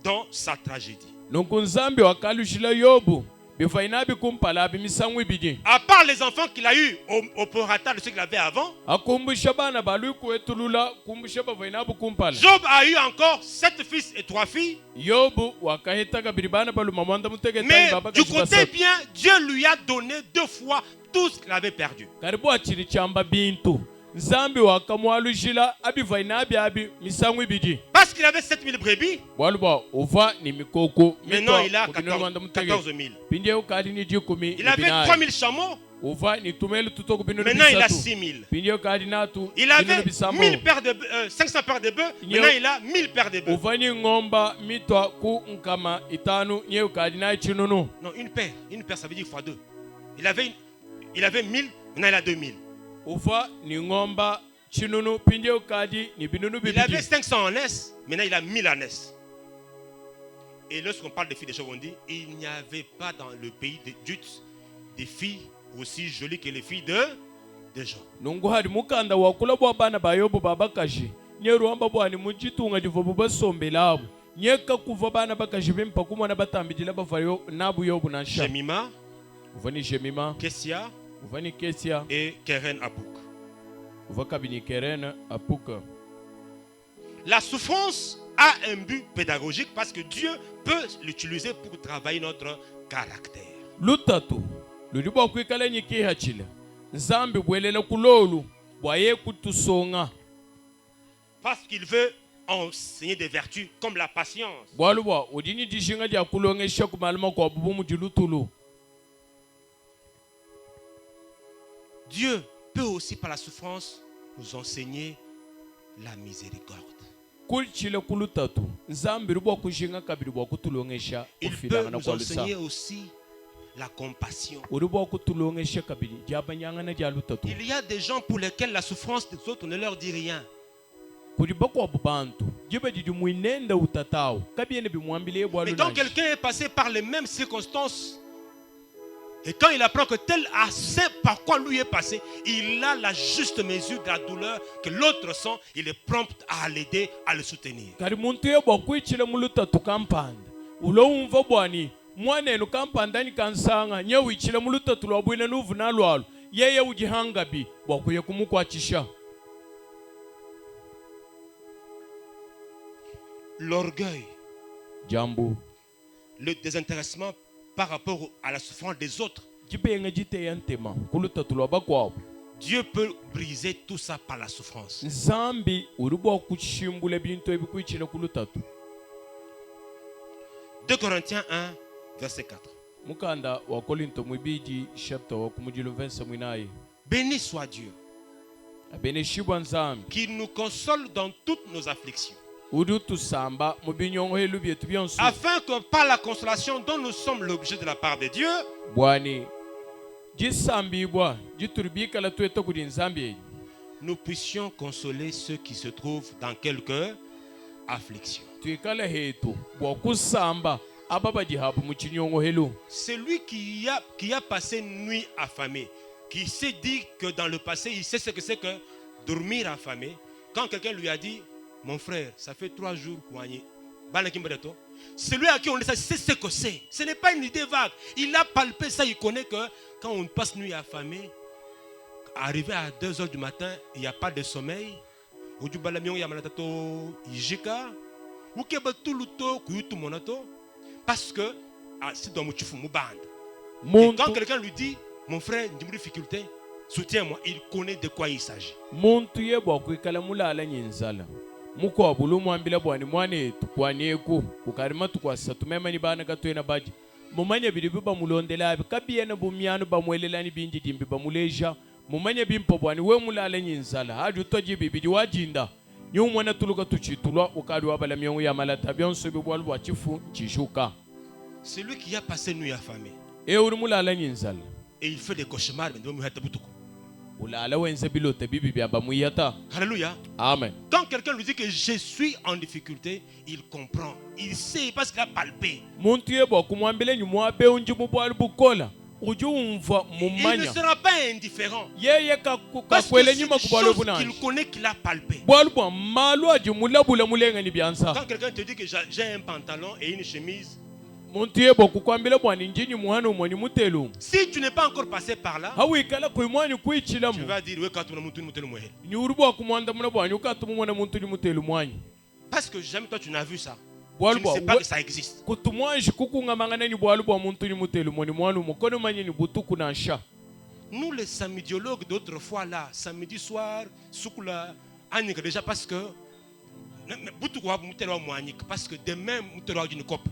dans sa tragédie. Nungu nzambi wakalushila yobu. Bifainabi kumpala bimisangu ibiji. À part les enfants qu'il a eu au prorata de ceux qu'il avait avant, Akumbusha bana balu kuetulula kumbusha bafainabu kumpala. Job a eu encore 7 fils et 3 filles. Yobu wakahitaga biribana balu mamanda mutege Mais baba du côté bien, Dieu lui a donné 2 fois tout ce qu'il avait perdu. Karibu achiri chamba bintu. Nzambi wakamwalushila abifainabi abi misangu ibiji. Parce qu'il avait 7000 brebis, Waluba uva ni mikoko. maintenant il a 14 000. Pindye ukadi ni jikumi. Il avait 3000 chameaux, Uva ni tumelu tutoko binunu maintenant il a bisatu. 6 000. Pindye ukadi natu. Il avait binunu bisamo. 500 paires de bœufs, maintenant il a 1000 paires de bœufs. Uvani ngomba mitwa ku nkama itanu nye ukadi na chinunu. Non, une paire ça veut dire x2. Il avait 1000, maintenant il a 2000. Uva ni ngomba chinunu pindye ukadi ni binunu Il avait bibiji. 500 en S, maintenant il a 1000 en S. Et lorsqu'on parle des filles de Job, on dit il n'y avait pas dans le pays de Jut des filles aussi jolies que les filles de Job. Nungu hari mukanda wakula bwa bana bayobu babakaji. Nye ruamba bwa ni mujitunga jivobu basombelabu. Nye kakuva bana bakaji bimpa kumwana batambijila bafayo nabu yobu na sha. Jemima, Uvani Jemima, Kessia uvani Kesia, et Keren Apuk. uvakabini Keren apuka. La souffrance a un but pédagogique parce que Dieu peut l'utiliser pour travailler notre caractère. Lutatu lulibwa kwikala nyikiha chile nzambi bwelela kulolu bwaye kutusonga Parce qu'il veut enseigner des vertus comme la patience. bwalubwa udini dishinga dia kulongesha kumaluma kwa bubu mujilutulu. Dieu peut aussi par la souffrance nous enseigner la miséricorde. Kulchile kulutatu nzambi lubwa kushinga kabiri bwa kutulongesha Il peut ufilanga na nous kwalusa enseigner aussi la compassion. ulubwa kutulongesha kabiri jabanyanga na jalutatu Il y a des gens pour lesquels la souffrance des autres ne leur dit rien. kuliba kwa bubantu jiba jiji mwinenda utatao kabiene bimwambile bwalu. Mais quand quelqu'un est passé par les mêmes circonstances, et quand il apprend que tel a sait par quoi lui est passé, il a la juste mesure de la douleur que l'autre sent, il est prompt à l'aider, à le soutenir. Kari muntu yebwa kwichile mulutatu kampanda ulo umva bwani mwanenu kampanda ni kansanga nye wichile mulutatu lwabwine nuvu na lwalu yeye ujihangabi bwakuye kumukwachisha. L'orgueil, Jambu le désintéressement par rapport à la souffrance des autres, jibenga jiteya ntema kulutatu lwabakwabo. Dieu peut briser tout ça par la souffrance. Nzambi urubwa kushimbula bintu ebikwichile kulutatu. 2 Corinthiens 1, verset 4. Mukanda wa Korinto mwibiji chapter wa kumujilo verse mwinaye. Béni soit Dieu Abeneshibwa nzambi qui nous console dans toutes nos afflictions, udutu samba mubinyongo helu byetu byonsu afin que par la consolation dont nous sommes l'objet de la part de Dieu, bwani jisambibwa jiturubikala tweta kuli nzambi. Nous puissions consoler ceux qui se trouvent dans quelque affliction. Twikala hetu bwa kusamba ababa jihabu mu kinyongo helu. Celui qui a passé une nuit affamé, qui s'est dit que dans le passé, il sait ce que c'est que dormir affamé. Quand quelqu'un lui a dit, mon frère, ça fait 3 jours poigné. Celui à qui on dit ça, c'est ce que c'est. Ce n'est pas une idée vague. Il a palpé ça, il connaît que quand on passe nuit affamée, arrivé à 2 heures du matin, il n'y a pas de sommeil. Parce que quand quelqu'un lui dit, mon frère, j'ai une difficulté, soutiens-moi, il connaît de quoi il s'agit. Muntu yebo kwikala mulala nyinzala. Muko abulu mwambila bwani mwane tukwanieku kukarima tukwasa tumemani bana katwena baji. Mumanya bilibi bamulondela abi kabiyena bumyano bamwelelani binji dimbi bamuleja. Mumanya bimpo bwani we mulala nyinzala. Haju toji bibidi wajinda. Nyumwana tuluka tuchitulwa ukadu wabala miongo ya malata bionso bibwalu wachifu chishuka. C'est lui qui a passé nuit affamé. Et il fait des cauchemars. Alléluia. Amen. Quand quelqu'un lui dit que je suis en difficulté, il comprend. Il sait parce qu'il a palpé. Il ne sera pas indifférent. Parce que c'est une chose qu'il connaît, qu'il a palpé. Quand quelqu'un te dit que j'ai un pantalon et une chemise, si tu n'es pas encore passé par là, tu vas dire parce que jamais toi tu n'as vu ça. Tu ne sais pas que ça existe. Nous les samidiologues d'autrefois là, samedi soir, soukula, déjà parce que parce que demain nous avons une coupe.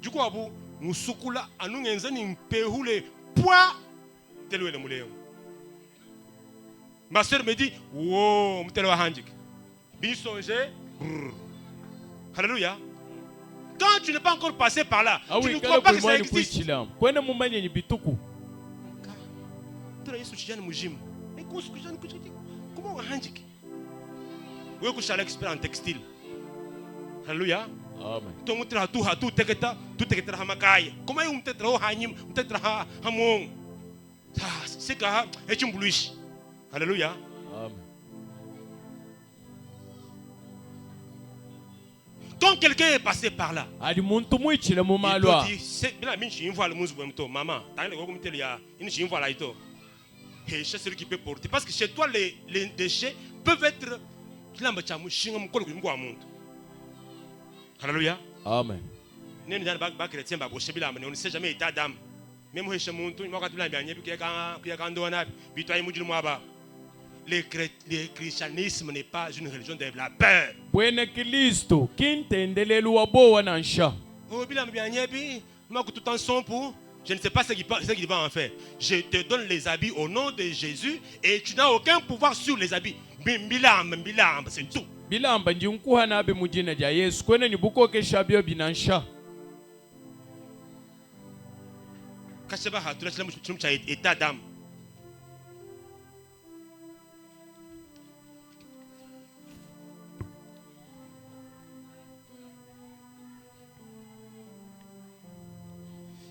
Du coup, nous soukula, nous avons une péhoule, poids, tel le moulin. Ma soeur me dit, wow, nous avons un Alléluia. Quand tu n'es pas encore passé par là, tu ne crois pas que ça existe. Comment on a handicapé? Oui, je suis expert en textile. Alléluia. Amen. Comment on peut c'est que c'est une bouliche. Alléluia. Amen. Quand quelqu'un est passé par là, il peut dire, maman, c'est celui qui peut porter. Parce que chez toi, les déchets peuvent être. Alléluia. Amen. On ne sait jamais état d'âme. Même le christianisme n'est pas une religion de la peur. Je ne sais pas ce qu'il va en faire. Je te donne les habits au nom de Jésus et tu n'as aucun pouvoir sur les habits. C'est tout. État d'âme.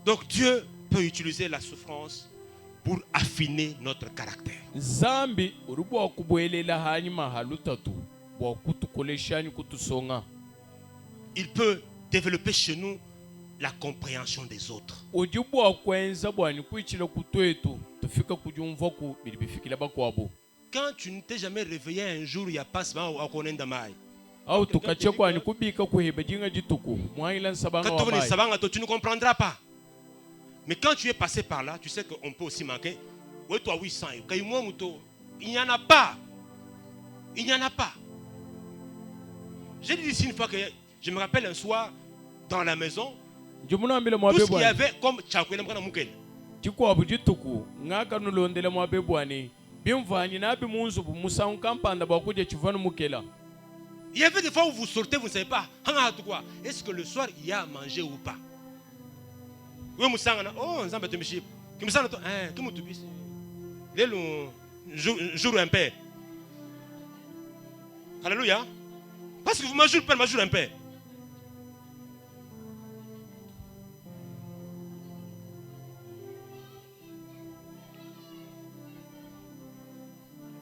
Donc Dieu peut utiliser la souffrance pour affiner notre caractère. Il peut développer chez nous la compréhension des autres. Quand tu ne t'es jamais réveillé un jour, il n'y a pas ce moment où on est dans maille. Tu ne comprendras pas. Mais quand tu es passé par là, tu sais qu'on peut aussi manquer. Il n'y en a pas. Il n'y en a pas. J'ai dit ici une fois que je me rappelle un soir dans la maison, tout ce qu'il y avait comme tchakwele mkana mukele. Il y avait des fois où vous sortez, vous ne savez pas. Est-ce que le soir il y a à manger ou pas? Oh, Comme ça, comme tu dis, le jour un père. Alléluia. Parce que vous m'ajoutez pas, m'ajoutez un père.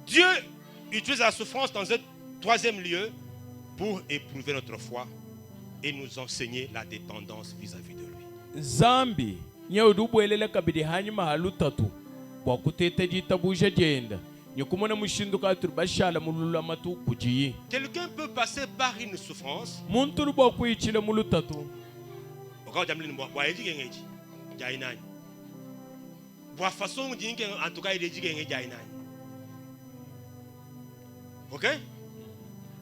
Dieu utilise la souffrance dans un troisième lieu pour éprouver notre foi et nous enseigner la dépendance vis-à-vis de lui. Zambi nyaudubuelele kabidi hanyuma halutatu kwa kutete jitabuje jenda nyikumona mushinduka turibashala mulula matu kujiyi. Quelqu'un peut passer par une souffrance. Muntu rubo kuichile mulutatu. Okao jamlini bwa eji ngeji jainani. Bwa façon jinge en tout cas il eji ngeji jainani. Ok?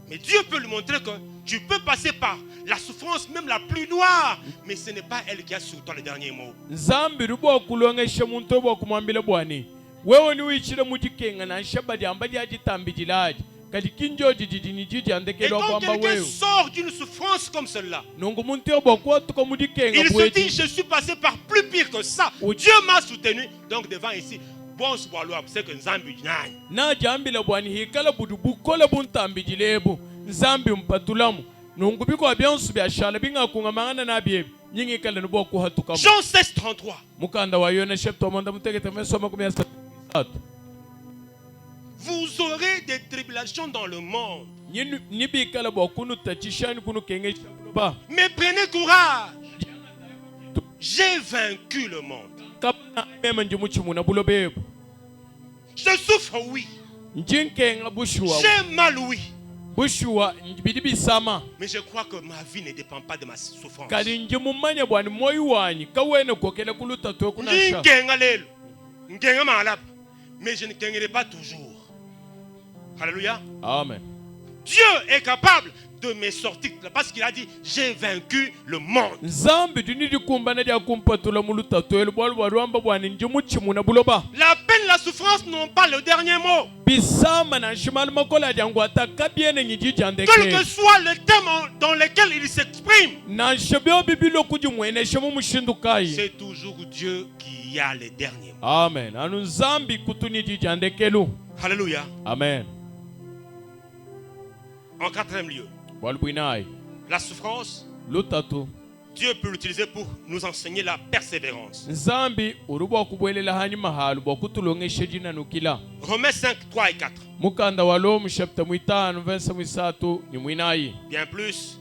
Mais Dieu peut lui montrer que tu peux passer par la souffrance même la plus noire, mais ce n'est pas elle qui a sur toi le dernier mot. Zambi rubo kulongesha muntu rubo kumwambile bwani wewe ni wichile mujikenga na shabadi ambadi ajitambijilaji kadi kinjoji jijini jiji andekelwa kwamba wewe. Et quand quelqu'un sort d'une souffrance comme celle-là, nungu muntu yobo kwa tuko mujikenga il se dit je suis passé par plus pire que ça. Dieu m'a soutenu. Donc devant ici bon subalo c'est que Nzambi nani. Na jambile bwani hikala budu bukola buntambijilebu Nzambi mpatulamu nungu biko abyansu byashala binga kungamangana na byebi nyingi kala nubo kuhatukamu. Jean 16:33. Mukanda wa Yona chapter monda mutegete mesoma kumyasa. Vous aurez des tribulations dans le monde. Mais prenez courage. J'ai vaincu le monde. Je souffre, oui. J'ai mal, oui. Mais je crois que ma vie ne dépend pas de ma souffrance. Mais je ne gagnerai pas toujours. Alléluia. Amen. Dieu est capable de me sortir parce qu'il a dit j'ai vaincu le monde. La peine, la souffrance n'ont pas le dernier mot. Quel que soit le thème dans lequel il s'exprime, c'est toujours Dieu qui a le dernier mot. Amen. Alléluia. Amen. En quatrième lieu, la souffrance, Dieu peut l'utiliser pour nous enseigner la persévérance. Romains 5, 3 et 4. Bien plus,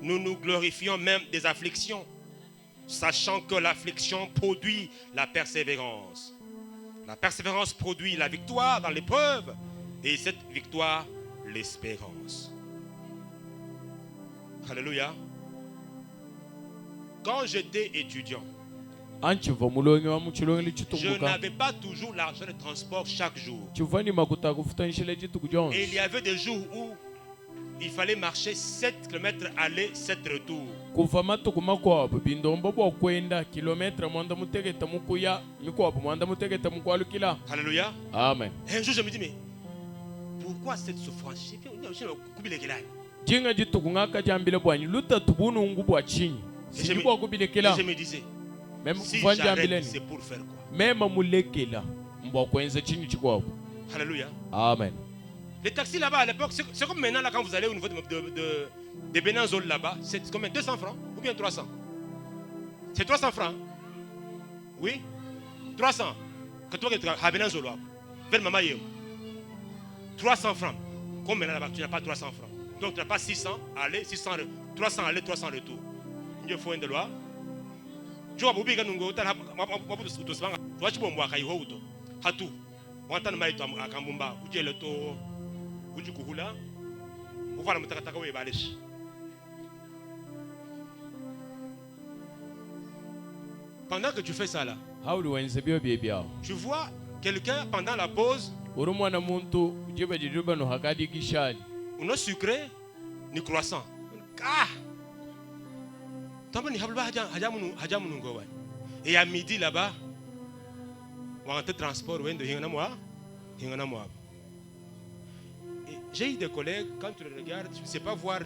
nous nous glorifions même des afflictions, sachant que l'affliction produit la persévérance. La persévérance produit la victoire dans l'épreuve, et cette victoire, l'espérance. Alléluia. Quand j'étais étudiant, je n'avais pas toujours l'argent de transport chaque jour. Et il y avait des jours où il fallait marcher 7 km aller, 7 retour. Alléluia. Amen. Et un jour je me dis mais pourquoi cette souffrance? Et je me disais, si j'arrête, c'est pour faire quoi? Alléluia. Amen. Les taxis là-bas à l'époque, c'est comme maintenant là, quand vous allez au niveau de Benanzol là-bas, c'est combien? 200 francs ou bien 300? C'est 300 francs. Oui? 300. Quand tu vas à Benanzol, vers Mama Yeo. 300 francs. Comme maintenant là-bas, tu n'as pas 300 francs. Donc tu n'as pas 600 aller, 600 300 aller, 300 retour. Il faut une loi. Je vois Boubi Ganungo, tu as Hatu. Wantan Maïto à Kambumba, où tu le taux, où tu coules, où va le Mutakatako et Balish. Pendant que tu fais ça là, tu vois quelqu'un pendant la pause, ou non sucré, ni croissant. Ah! Et à midi là-bas, on rentre transport, j'ai eu des collègues, quand tu le regardes, tu ne sais pas voir,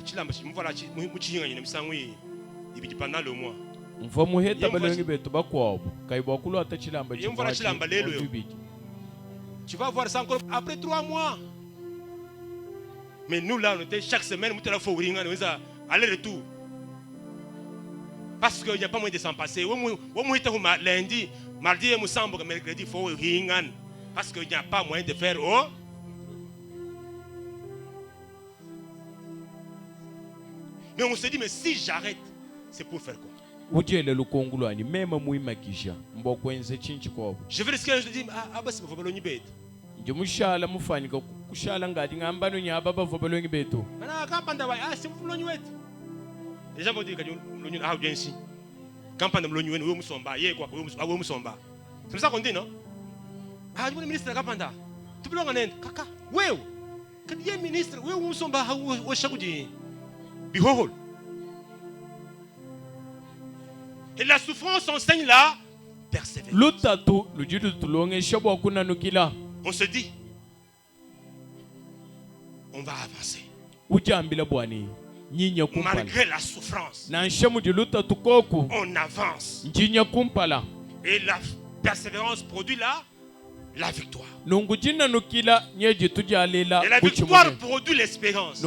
pendant le mois. mva muheta balongi betu bakwabo kaiba kulu atachilamba Yemva na chilamba lelo yo. Tu vas voir ça encore après 3 mois. Mais nous là, on était chaque semaine, nous étions faut ringa, nous aller-retour. Parce qu'il n'y a pas moyen de s'en passer. Lundi, mardi, mercredi, il faut ringa. Parce qu'il n'y a pas moyen de faire. Oh. Mais on se dit, mais si j'arrête, c'est pour faire quoi? Je vais risquer, je dis, ah, bah, c'est pour faire le bête. Mushala mufanyika kushala ngati ngambano nyaba bavobalongi betu mana kampanda wa ah simfulonyi wetu deja bodi kanyo lonyi ah audience kampanda mlonyi wenu we musomba ye kwa we musomba c'est ça qu'on dit non ah le ministre kampanda tu peux l'en kaka wewe kadi ye ministre we musomba we shakuji bihohol et la souffrance enseigne la persévérance lutatu lujidu tulonge shabo kuna nukila. On se dit, on va avancer. Malgré la souffrance, on avance. Et la persévérance produit la victoire. Et la victoire produit l'espérance.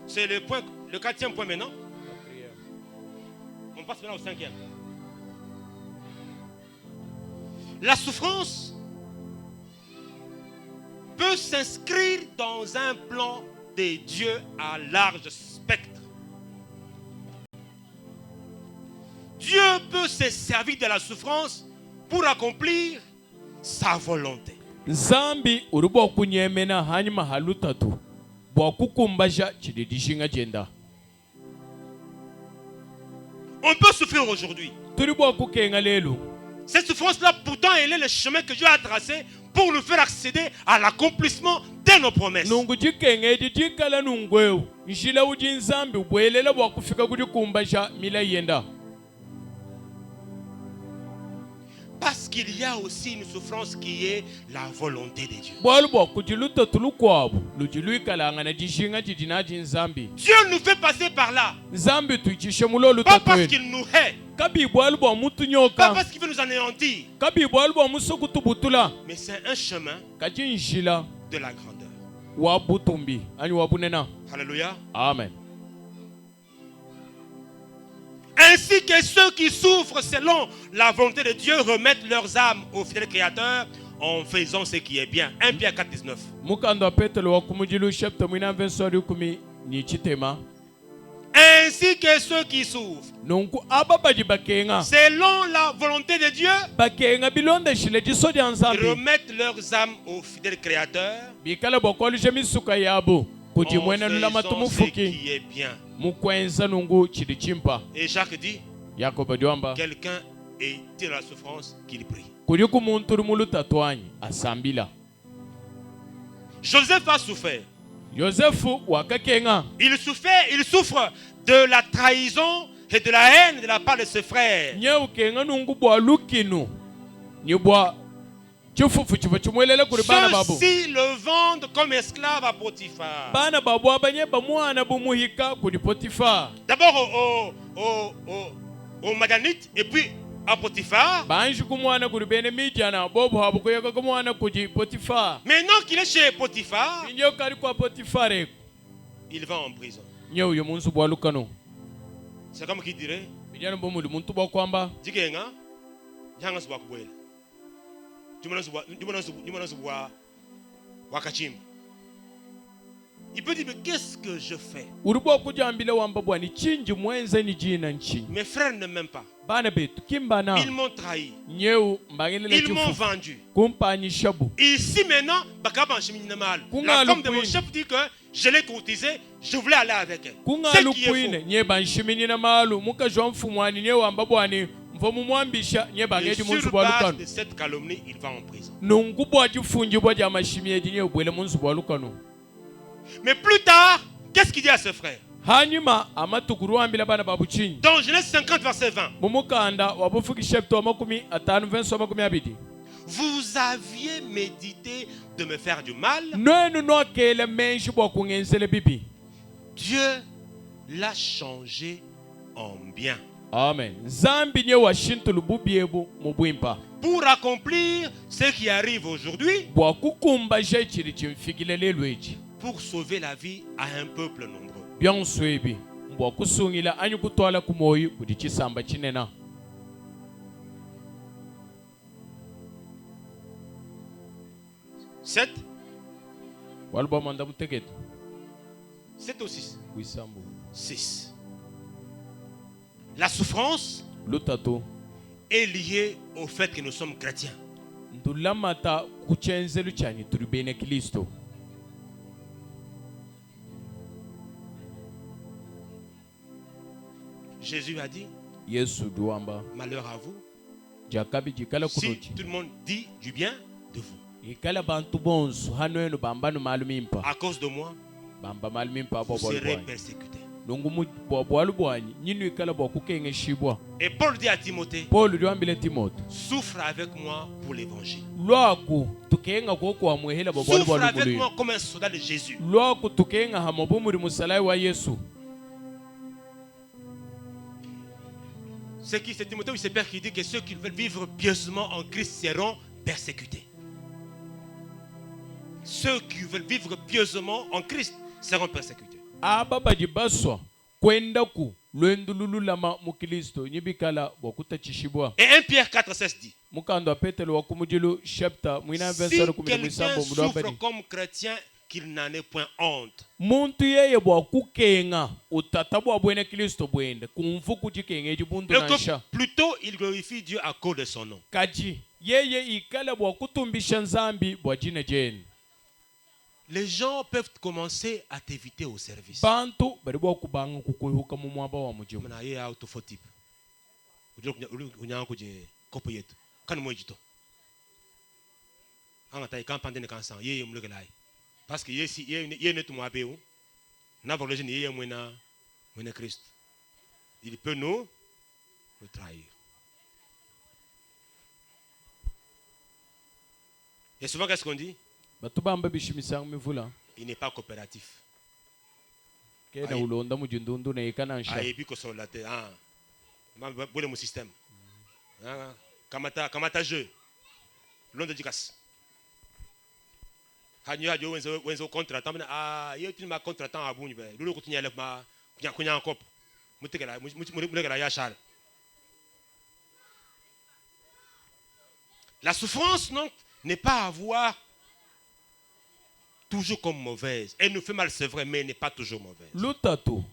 C'est le 4e point maintenant. On passe maintenant au 5e. La souffrance peut s'inscrire dans un plan de Dieu à large spectre. Dieu peut se servir de la souffrance pour accomplir sa volonté. Zambi urubo kunyemena hanyuma halutatu bwakukumbaja chididishinga jenda. On peut souffrir aujourd'hui. Cette souffrance-là, pourtant, elle est le chemin que Dieu a tracé pour nous faire accéder à l'accomplissement de nos promesses. Parce qu'il y a aussi une souffrance qui est la volonté de Dieu. Dieu nous fait passer par là. Pas parce qu'il nous hait. Pas parce qu'il veut nous anéantir. Mais c'est un chemin de la grandeur. Alléluia. Amen. Ainsi que ceux qui souffrent selon la volonté de Dieu remettent leurs âmes au fidèle Créateur en faisant ce qui est bien. 1 Pierre 4, 19. Ainsi que ceux qui souffrent selon la volonté de Dieu remettent leurs âmes au fidèle Créateur en faisant ce qui est bien. Et Jacques dit, quelqu'un est dans la souffrance qu'il prie. Joseph a souffert. Il souffre de la trahison et de la haine de la part de ses frères. Ceux-ci le vendent comme esclave à Potiphar. D'abord au Maganite et puis à Potiphar. Maintenant qu'il est chez Potiphar, il va en prison. C'est comme qui dirait il peut dire, mais qu'est-ce que je fais? Mes frères ne m'aiment pas. Ils m'ont trahi. Ils m'ont vendu. Ici maintenant, la femme de mon chef dit que je l'ai courtisé, je voulais aller avec elle. C'est qui est faux. Et sur base de cette calomnie, il va en prison. Mais plus tard, qu'est-ce qu'il dit à ses frères? Dans Genèse 50, verset 20. vous aviez médité de me faire du mal, Nwenu no kele menshi bwa kungenzele bibi. Dieu l'a changé en bien. Amen. Zambi nye washintulu bubiebu mubwimpa. Pour accomplir ce qui arrive aujourd'hui, Bwa kukumba jechiri chimfikile lelweji. pour sauver la vie à un peuple nombreux. Bien swebi. Bwa kusungila anyu kutwala kumoyi kudi chisamba chinena. Sept. Walba manda mutegetu. 7 ou 6. Wisambu. 6. La souffrance Lutato. est liée au fait que nous sommes chrétiens. Ndulamata kuchenzelu chani turibene Kristo. Jésus a dit, Yesu duamba. malheur à vous, Jakabi jikala si kunochi. tout le monde dit du bien de vous. Ikala bantu bonsu hanoenu bambanu malumimpa. À cause de moi, Bamba malumimpa vous bobo serez bwani. persécutés. Nungu bwalu bwani. Nyinu ikala bwa kukenge shibwa. Et Paul dit à Timothée, Paul duambile Timote. souffre avec moi pour l'évangile. Lwaku tukenga koko wa mwehela bwalu Souffre bwalu avec mulu. moi comme un soldat de Jésus. Lwaku tukenga hamabu muri musalai wa Yesu. C'est Timothée ou c'est Père qui dit que ceux qui veulent vivre pieusement en Christ seront persécutés. Ceux qui veulent vivre pieusement en Christ seront persécutés. Ababa jibaswa kwenda ku lwendululu lama mukristo nyibikala bwakuta chishibwa. Et 1 Pierre 4,16 dit, Mukando wa Petelo wa kumujilu chapter mwina si verse quelqu'un 17 souffre comme chrétien, qu'il n'en ait point honte. Muntu yeye bwa kukenga utata bwa bwene Kristo bwende kumfu kujikenga ejibundu Et nansha que plutôt il glorifie Dieu à cause de son nom. kaji yeye ikala bwa kutumbisha nzambi bwa jina jeni. Les gens peuvent commencer à t'éviter au service. Bantu bari bwa kubanga kukwehuka mu mwaba wa mujimu. Mna yeye auto photip. Unyanga kuje kopo yetu. Kanu mojito. Anga tai kampande ne kansan yeye mulekela. Parce que yesi yeye ne tumwa beu. Na volonté yeye mwena Christ. Il peut nous trahir. Et souvent qu'est-ce qu'on dit? Batu bamba bishimisanga mivula Il n'est pas coopératif. kena Aye. mujindundu ne ikanansha. Ayebi ko solate ah. Bole mon système. Ah, kamata jeu. Londo dikas. Hanya jo wenzo contratant ah yetu ma contratant abunyi be. Lulu kutunya le ma kunya nkop. Mutekela ya char. La souffrance non n'est pas à voir toujours comme mauvaise. Elle nous fait mal, c'est vrai, mais elle n'est pas toujours mauvaise. Lutatu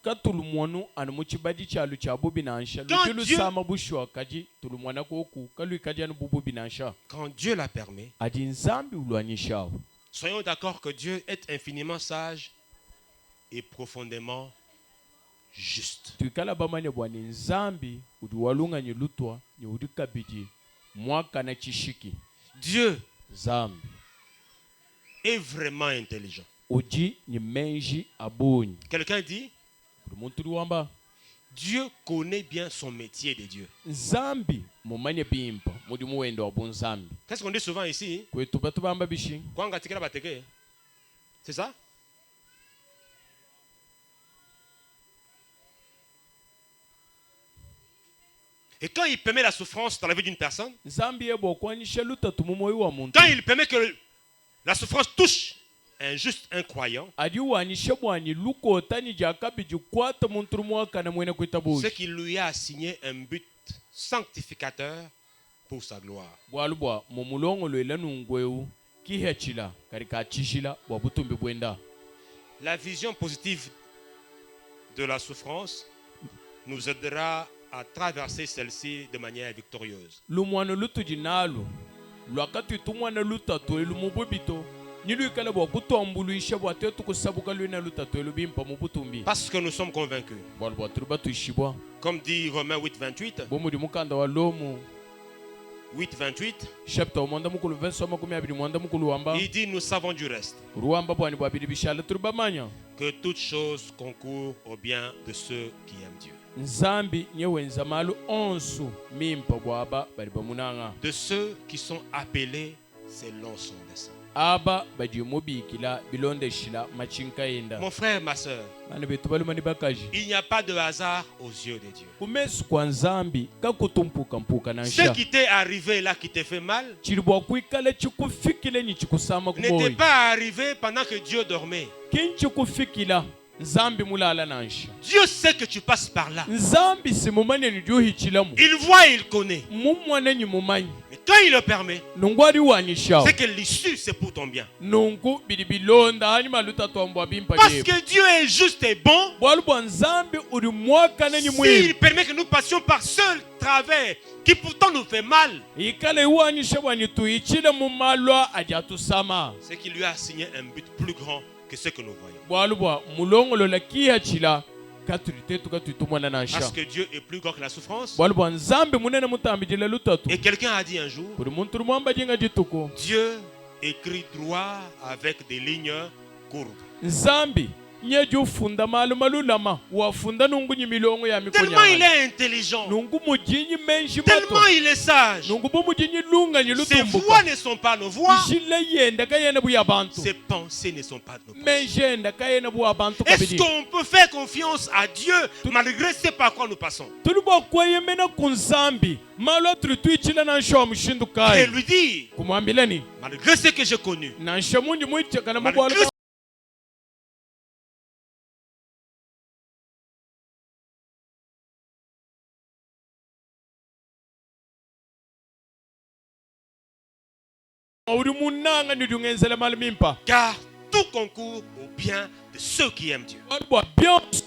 katulumwanu anu muchibaji chalu cha bubi nansha lutulu Dieu- sama bushwa kaji tulumwana koku kalu kaji anu bubu binansha Quand Dieu la permet, adi nzambi ulwanyishao. soyons d'accord que Dieu est infiniment sage et profondément juste. Tuikala bamane bwani nzambi udiwalunga nyulutwa nyudikabiji mwaka na chishiki. Dieu Zambi est vraiment intelligent. uji ni menji abunyi. Quelqu'un dit, Muntu liwamba Dieu connaît bien son métier de Dieu. nzambi mumanye bimpa mudi muwendo wa bunzambi. Qu'est-ce qu'on dit souvent ici? Kwetu batu bamba bishi Kwanga tikela bateke. C'est ça? Et quand il permet la souffrance dans la vie d'une personne, nzambi yebo kwanyisha lutatu mumoyo wa muntu quand il permet que la souffrance touche un juste incroyant, adi wanyisha bwani lukotani jakabiji kwata muntu mwaka na mwene kwitabuji c'est qu'il lui a assigné un but sanctificateur pour sa gloire. bwalubwa mumulongo lwela nungweu kihechila karika chishila bwa butumbi bwenda. La vision positive de la souffrance nous aidera à traverser celle-ci de manière victorieuse. Lumwana lutuji nalu lwakati tumwana lutatu elu mububito nilu ikala bwa kutombuluisha bwa tetu kusabuka lwena lutatu elu bimpa mubutumbi Parce que nous sommes convaincus. bwalubwa tuli batuishibwa Comme dit Romains 8, 28, bomudi mukanda wa lomu 8, 28, chapter mwanda mukulu verse wa makumi abiri mwanda mukulu wamba il dit, nous savons du reste, ruwamba bwani bwabiri bishala tuli bamanya que toute chose concourt au bien de ceux qui aiment Dieu. nzambi nyewenza malu onsu mimpa bwaba bali bamunanga de ceux qui sont appelés selon son dessein. aba baji mubikila bilondeshila machinka yenda. Mon frère, ma soeur, Bana betu balumani bakaji il n'y a pas de hasard aux yeux de Dieu. kumesu kwa nzambi kakutumpuka mpuka na Ce nsha qui t'est arrivé là, qui te fait mal, chilibwa kuikala chikufikile ni chikusama n'était kumoyi pas arrivé pendant que Dieu dormait. kinchi kufikila nzambi mulala na nsha Dieu sait que tu passes par là. nzambi simumanye ni juhichilamu Il voit et il connaît. mumwane ni mumanyi Mais quand il le permet, nungu ali wanyishao c'est que l'issue, c'est pour ton bien. nungu bili bilonda hanyuma lutatwambwa bimpa Parce jebu que Dieu est juste et bon, bwalu bwa nzambi uli mwakane ni s'il mwimu permet que nous passions par ce travers qui pourtant nous fait mal, ikale iwanyisha bwanyi tuyichile mu malwa ajatusama c'est qu'il lui a assigné un but plus grand que ce que nous voyons. bwalu bwa mulongolola kihachila katulitetu katuitumwana na nsha Parce que Dieu est plus grand que la souffrance. bwalu bwa nzambi munene mutambijile lutatu Et quelqu'un a dit un jour, kuli muntu lumwamba jinga jituku Dieu écrit droit avec des lignes courbes. nzambi nyeji ufunda malu malulama wafunda nungu nyi milongo ya Tellement il mikonya est intelligent, nungu mujinyi menshi tellement mato il est sage. nungu bumujinyi lunga nyi Ses voix lutumbuka ne sont pas nos voix, ishile yenda kayena buya bantu ses pensées ne sont pas nos pensées. menjenda kayena buya bantu Est-ce kabili qu'on peut faire confiance à Dieu malgré ce par quoi nous passons? tuli bokweyemena ku nzambi malwa tuli tuichila na nsha wa mushindu Et kayi lui dire, kumwambilani malgré ce que j'ai connu, na nsha munji muichakana malgré mubwalu uri munanga nidungenzela malu mimpa car tout concourt au bien de ceux qui aiment Dieu. bwalu bwa byonso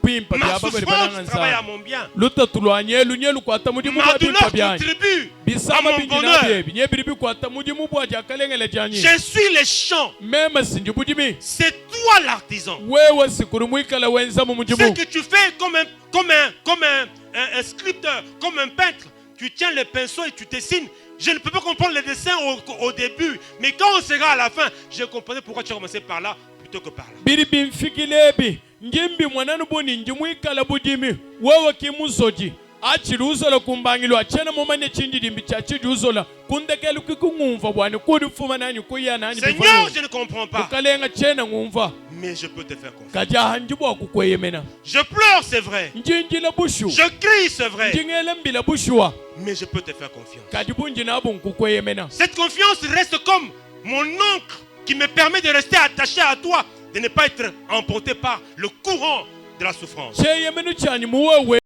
pimpa Ma byaba bali bananga souffrance travaille à nzambi mon bien. lutatu lwa nyelu nyelu kwata mudimu Ma bwa bimpa douleur byanyi contribue à bisama mon bingi bonheur. nabyebi nyebili bikwata mudimu bwa jakalengele janyi Je suis les champs. mema sinji budimi C'est toi l'artisan. wewe sikuri mwikala wenza mu Ce mudimu que tu fais comme un sculpteur, comme un peintre, tu tiens le pinceau et tu dessines. Je ne peux pas comprendre les dessins au début, mais quand on sera à la fin, je comprendrai pourquoi tu as commencé par là plutôt que par là. bili bimfikilebi ngimbi mwananu buni nji mwikala budimi wewe kimuzoji achili uzola kumbangilo achena momane chinji dimbi chachiji uzola kundekelu kikungumva bwani kudi fuma nani kuya nani Seigneur, je ne comprends pas, ukalenga chena ngumva mais je peux te faire confiance. kajaha njibwa kukweyemena Je pleure, c'est vrai. njinjila bushu Je crie, c'est vrai. njingele mbila bushuwa Mais je peux te faire confiance. kadi bunji nabo nkukweyemena Cette confiance reste comme mon encre qui me permet de rester attaché à toi, de ne pas être emporté par le courant de la souffrance. cheyemenu chanyi muwewe